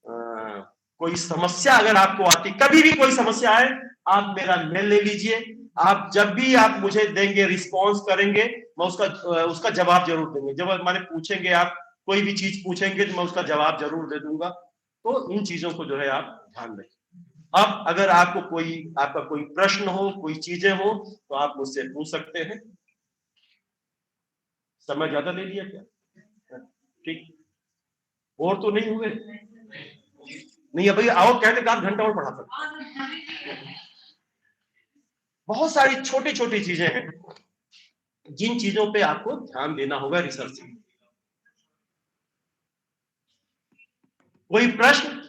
कोई समस्या अगर आपको आती, कभी भी कोई समस्या आए, आप मेरा मेल ले लीजिए। आप जब भी आप मुझे देंगे, रिस्पॉन्स करेंगे, मैं उसका जवाब जरूर देंगे। जब मैंने पूछेंगे, आप कोई भी चीज पूछेंगे तो मैं उसका जवाब जरूर दे दूंगा। तो इन चीजों को जो है आप ध्यान रखें। अब अगर आपका कोई प्रश्न हो, कोई चीजें हो, तो आप मुझसे पूछ सकते हैं। समय ज्यादा ले लिया क्या? ठीक, और तो नहीं हुए? नहीं अभी आओ, कहते कि आप घंटा और पढ़ा सकते। बहुत सारी छोटी छोटी चीजें हैं जिन चीजों पे आपको ध्यान देना होगा रिसर्च में। कोई प्रश्न?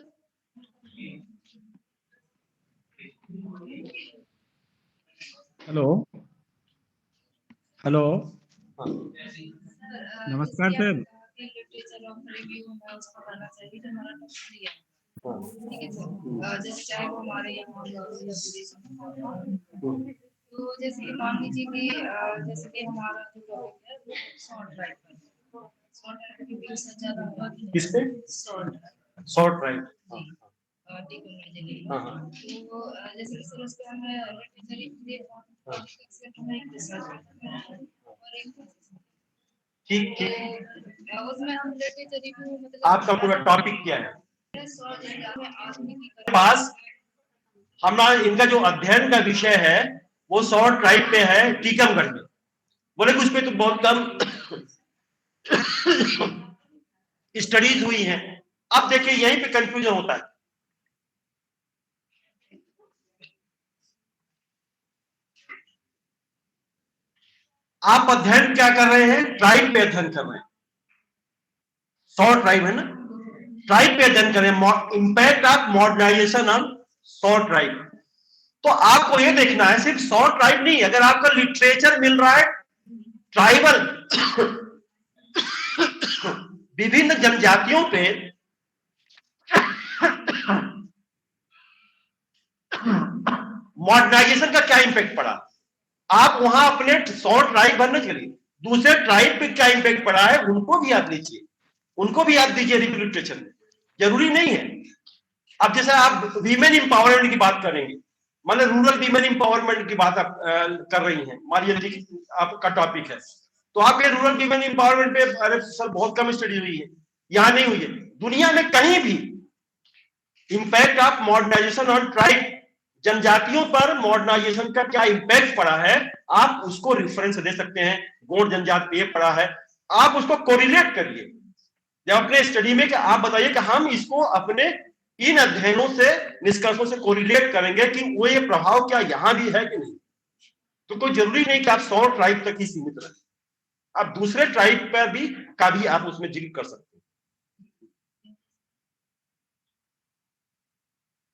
हेलो हेलो, नमस्कार सर। ठीक है सर, जैसे चाहे वो हमारे यहाँ तो जैसे कि मान लीजिए कि जैसे कि हमारा जो टॉपिक है वो शॉर्ट ड्राइव पर, शॉर्ट ड्राइव की व्यूज से ज्यादा होगा किस पे? Short drive. तो जैसे कि सर उसका हमें ठीक ठीक, उसमें हम मतलब आपका पूरा टॉपिक क्या है? पास हमारा इनका जो अध्ययन का विषय है वो शॉर्ट ड्राइव पे है, टीकमगढ़ में। बोले कि उस पे तो बहुत कम स्टडीज हुई हैं। अब देखिए यहीं पे कंफ्यूजन होता है। आप अध्ययन क्या कर रहे हैं? ड्राइव पे अध्ययन कर रहे हैं, शॉर्ट ड्राइव है ना। ट्राइब पे अध्ययन करें, impact of modernization on short tribe. तो आपको ये देखना है सिर्फ शॉर्ट ट्राइब नहीं, अगर आपका लिटरेचर मिल रहा है ट्राइबल विभिन्न जनजातियों पे मॉडर्नाइजेशन का क्या इम्पैक्ट पड़ा, आप वहां अपने शॉर्ट ट्राइब बनने के लिए दूसरे ट्राइब पे क्या इम्पैक्ट पड़ा है उनको भी याद लीजिए, उनको भी याद दीजिए लिटरेचर में। जरूरी नहीं है अब जैसे आप वीमेन इंपावरमेंट की बात करेंगे, मान रूरल वीमेन इंपावरमेंट की बात आप कर रही हैं, मान लीजिए आपका टॉपिक है, तो आप ये रूरल वीमेन इंपावरमेंट पे अरे सर बहुत कम स्टडी हुई है, यहां नहीं हुई है, दुनिया में कहीं भी impact of modernization on tribe, जनजातियों पर मॉडर्नाइजेशन का क्या इंपैक्ट पड़ा है आप उसको रेफरेंस दे सकते हैं। गौड़ जनजाति पे पड़ा है, आप उसको कोरिलेट करिए जब अपने स्टडी में कि आप बताइए कि हम इसको अपने इन अध्ययनों से निष्कर्षों से कोरिलेट करेंगे कि वो ये प्रभाव क्या यहां भी है कि नहीं। तो कोई जरूरी नहीं कि आप 100 ट्राइब तक ही सीमित रहें, आप दूसरे ट्राइब पर भी का भी आप उसमें जिक्र कर सकते हैं।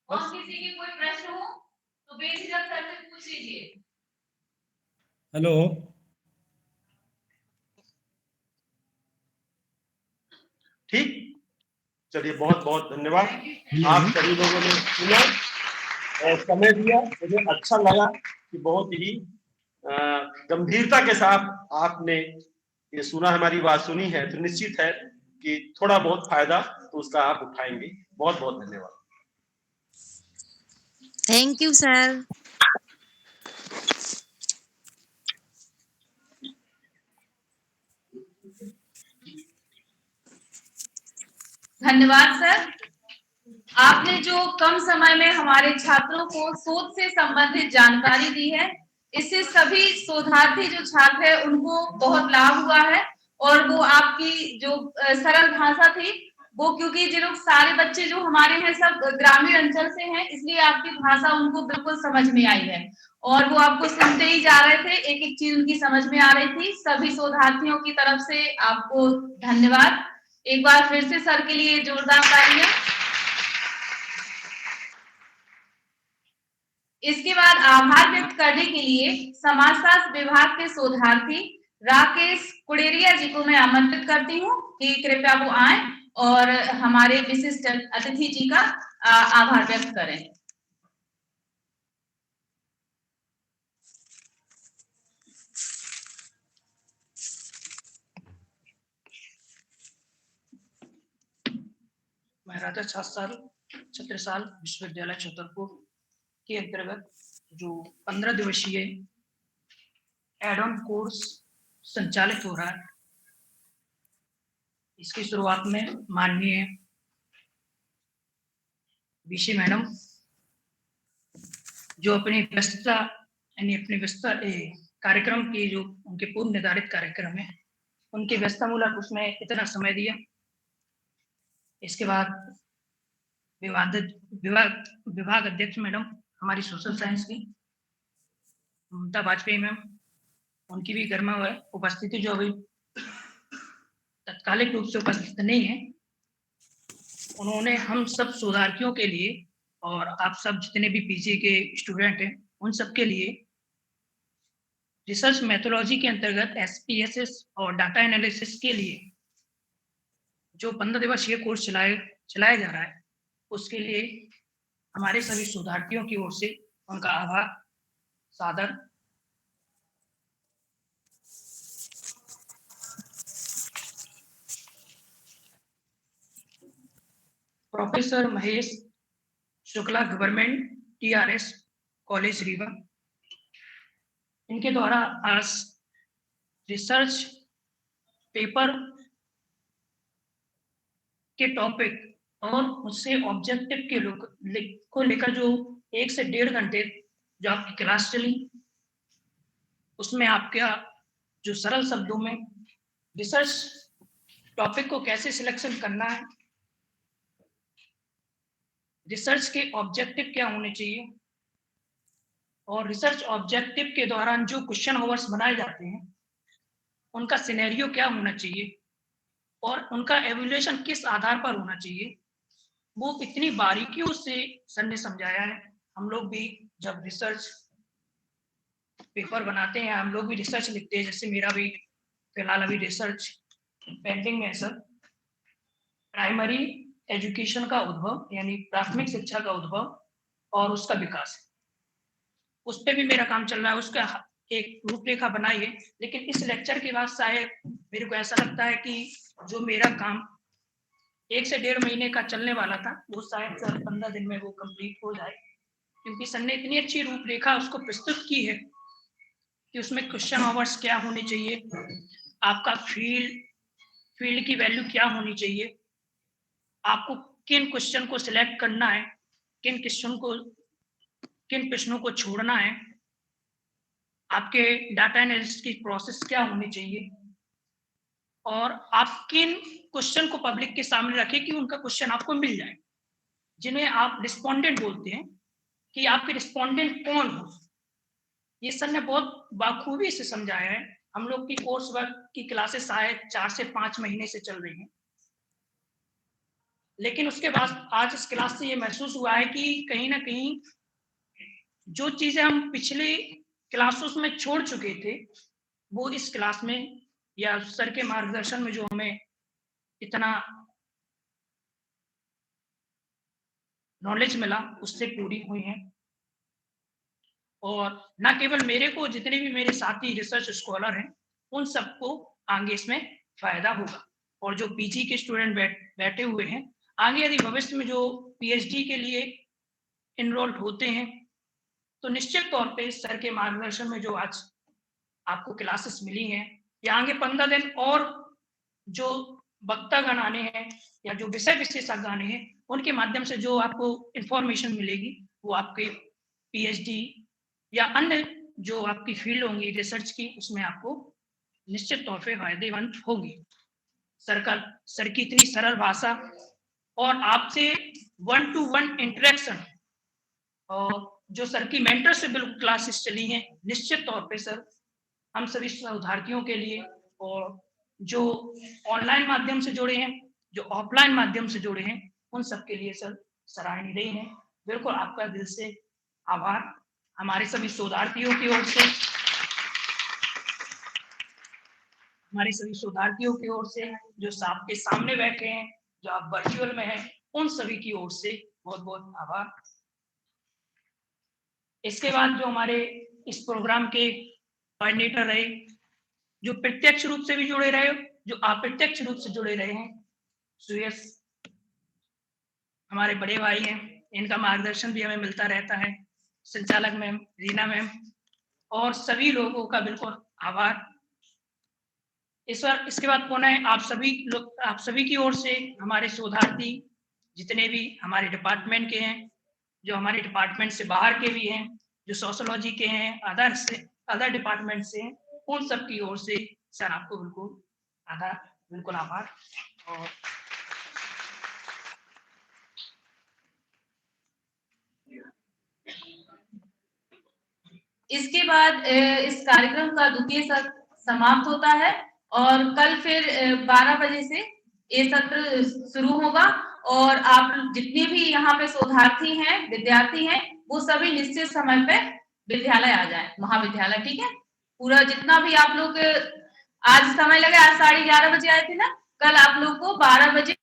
और किसी के कोई प्रश्न हो तो बेझिझक करके पूछ लीजिए। हेलो, ठीक, चलिए बहुत बहुत धन्यवाद, आप सभी लोगों ने सुना और समय दिया, मुझे अच्छा लगा कि बहुत ही गंभीरता के साथ आपने ये सुना, हमारी बात सुनी है, तो निश्चित है कि थोड़ा बहुत फायदा तो उसका आप उठाएंगे। बहुत बहुत धन्यवाद। Thank you sir. धन्यवाद सर, आपने जो कम समय में हमारे छात्रों को शोध से संबंधित जानकारी दी है, इससे सभी शोधार्थी जो छात्र है उनको बहुत लाभ हुआ है। और वो आपकी जो सरल भाषा थी वो, क्योंकि जो लोग सारे बच्चे जो हमारे हैं सब ग्रामीण अंचल से हैं, इसलिए आपकी भाषा उनको बिल्कुल समझ में आई है और वो आपको सुनते ही जा रहे थे, एक एक चीज उनकी समझ में आ रही थी। सभी शोधार्थियों की तरफ से आपको धन्यवाद। एक बार फिर से सर के लिए जोरदार तालियां। इसके बाद आभार व्यक्त करने के लिए समाजशास्त्र विभाग के शोधार्थी राकेश कुड़ेरिया जी को मैं आमंत्रित करती हूँ कि कृपया वो आए और हमारे विशिष्ट अतिथि जी का आभार व्यक्त करें। मैं राजा छत्रसाल विश्वविद्यालय छतरपुर के अंतर्गत जो 15 दिवसीय एड ऑन कोर्स संचालित हो रहा है, इसकी शुरुआत में माननीय बीसी मैडम जो अपनी व्यस्तता कार्यक्रम की जो उनके पूर्व निर्धारित कार्यक्रम है उनकी व्यस्तता मूलक उसमें इतना समय दिया। इसके बाद विभाग अध्यक्ष मैडम हमारी सोशल साइंस की ममता वाजपेयी मैम, उनकी भी गर्मा उपस्थिति जो अभी तत्कालिक रूप से उपस्थित नहीं है, उन्होंने हम सब शोधार्थियों के लिए और आप सब जितने भी पीजी के स्टूडेंट हैं उन सब के लिए रिसर्च मेथोलॉजी के अंतर्गत SPSS और डाटा एनालिसिस के लिए जो 15 दिवसीय कोर्स चलाया जा रहा है, उसके लिए हमारे सभी शोधार्थियों की ओर से उनका आभार सादर। Professor Mahesh Shukla government TRS college Rewa, इनके द्वारा आज रिसर्च पेपर के टॉपिक और उससे ऑब्जेक्टिव को लेकर जो 1 से 1.5 घंटे जो आपकी क्लास चली, उसमें आपका जो सरल शब्दों में रिसर्च टॉपिक को कैसे सिलेक्शन करना है, रिसर्च के ऑब्जेक्टिव क्या होने चाहिए और रिसर्च ऑब्जेक्टिव के दौरान जो क्वेश्चन होवर्स बनाए जाते हैं उनका सिनेरियो क्या होना चाहिए और उनका एवल्यूएशन किस आधार पर होना चाहिए, वो इतनी बारीकियों से सर ने समझाया है। हम लोग भी जब रिसर्च पेपर बनाते हैं, हम लोग भी रिसर्च लिखते हैं, जैसे मेरा भी फिलहाल अभी रिसर्च पेंडिंग में है सर। प्राइमरी एजुकेशन का उद्भव यानी प्राथमिक शिक्षा का उद्भव और उसका विकास, उस पर भी मेरा काम चल रहा है, उसका एक रूपरेखा बनाई है। लेकिन इस लेक्चर के बाद शायद मेरे को ऐसा लगता है कि जो मेरा काम 1 से 1.5 महीने का चलने वाला था, वो शायद सर 15 दिन में वो कंप्लीट हो जाए, क्योंकि सर ने इतनी अच्छी रूपरेखा उसको प्रस्तुत की है कि उसमें क्वेश्चन आवर्स क्या होने चाहिए, आपका फील्ड की वैल्यू क्या होनी चाहिए, आपको किन क्वेश्चन को सिलेक्ट करना है, किन प्रश्नों को छोड़ना है, आपके डाटा एनालिसिस की प्रोसेस क्या होनी चाहिए, और आप किन क्वेश्चन को पब्लिक के सामने रखें कि उनका क्वेश्चन आपको मिल जाए, जिन्हें आप रिस्पोंडेंट बोलते हैं, कि आपके रिस्पोंडेंट कौन हो। ये सर ने बहुत बाखूबी से समझाया है। हम लोग की कोर्स वर्क की क्लासेस शायद 4 से 5 महीने से चल रही हैं, लेकिन उसके बाद आज इस क्लास से ये महसूस हुआ है कि कहीं ना कहीं जो चीजें हम पिछले क्लासेस में छोड़ चुके थे, वो इस क्लास में या सर के मार्गदर्शन में जो हमें इतना नॉलेज मिला, उससे पूरी हुई हैं। और न केवल मेरे को, जितने भी मेरे साथी रिसर्च स्कॉलर हैं, उन सबको आगे इसमें फायदा होगा। और जो पीजी के स्टूडेंट बैठे हुए हैं, आगे यदि भविष्य में जो पीएचडी के लिए इनरोल्ड होते हैं, तो निश्चित तौर पे सर के मार्गदर्शन में जो आज आपको क्लासेस मिली हैं, या आगे 15 दिन और जो वक्तागण आने हैं या जो विषय विशेषज्ञ आने हैं, उनके माध्यम से जो आपको इंफॉर्मेशन मिलेगी, वो आपके पीएचडी या अन्य जो आपकी फील्ड होंगी रिसर्च की, उसमें आपको निश्चित तौर पे फायदेमंद होगी। सर की इतनी सरल भाषा और आपसे 1-to-1 इंटरेक्शन, और जो सर की मेंटरशिप बिल्कुल क्लासेस चली हैं, निश्चित तौर पे सर हम सभी शोधार्थियों के लिए, और जो ऑनलाइन माध्यम से जुड़े हैं, जो ऑफलाइन माध्यम से जुड़े हैं, उन सब के लिए सर सराहनीय रही हैं। बिल्कुल आपका दिल से आभार हमारे सभी शोधार्थियों की ओर से, जो आपके सामने बैठे हैं, जो आप वर्चुअल में हैं, उन सभी की ओर से बहुत बहुत आभार। इसके बाद जो हमारे इस प्रोग्राम के कोऑर्डिनेटर रहे, जो प्रत्यक्ष रूप से भी जुड़े रहे, जो अप्रत्यक्ष रूप से जुड़े रहे हैं, सुयश हमारे बड़े भाई हैं, इनका मार्गदर्शन भी हमें मिलता रहता है, संचालक मैम, रीना मैम, और सभी लोगों का बिल्कुल आभार। इसके बाद पुनः आप सभी की ओर से हमारे शोधार्थी जितने भी हमारे डिपार्टमेंट के हैं, जो हमारे डिपार्टमेंट से बाहर के भी हैं, जो सोशियोलॉजी के हैं, अदर डिपार्टमेंट से हैं, उन सब की ओर से सर आपको बिल्कुल आभार। और इसके बाद इस कार्यक्रम का द्वितीय सत्र समाप्त होता है और कल फिर 12 बजे से ये सत्र शुरू होगा। और आप जितने भी यहाँ पे शोधार्थी हैं, विद्यार्थी हैं, वो सभी निश्चित समय पे विद्यालय आ जाए, महाविद्यालय, ठीक है। पूरा जितना भी आप लोग आज समय लगे, आज 11:30 बजे आए थे ना, कल आप लोग को 12 बजे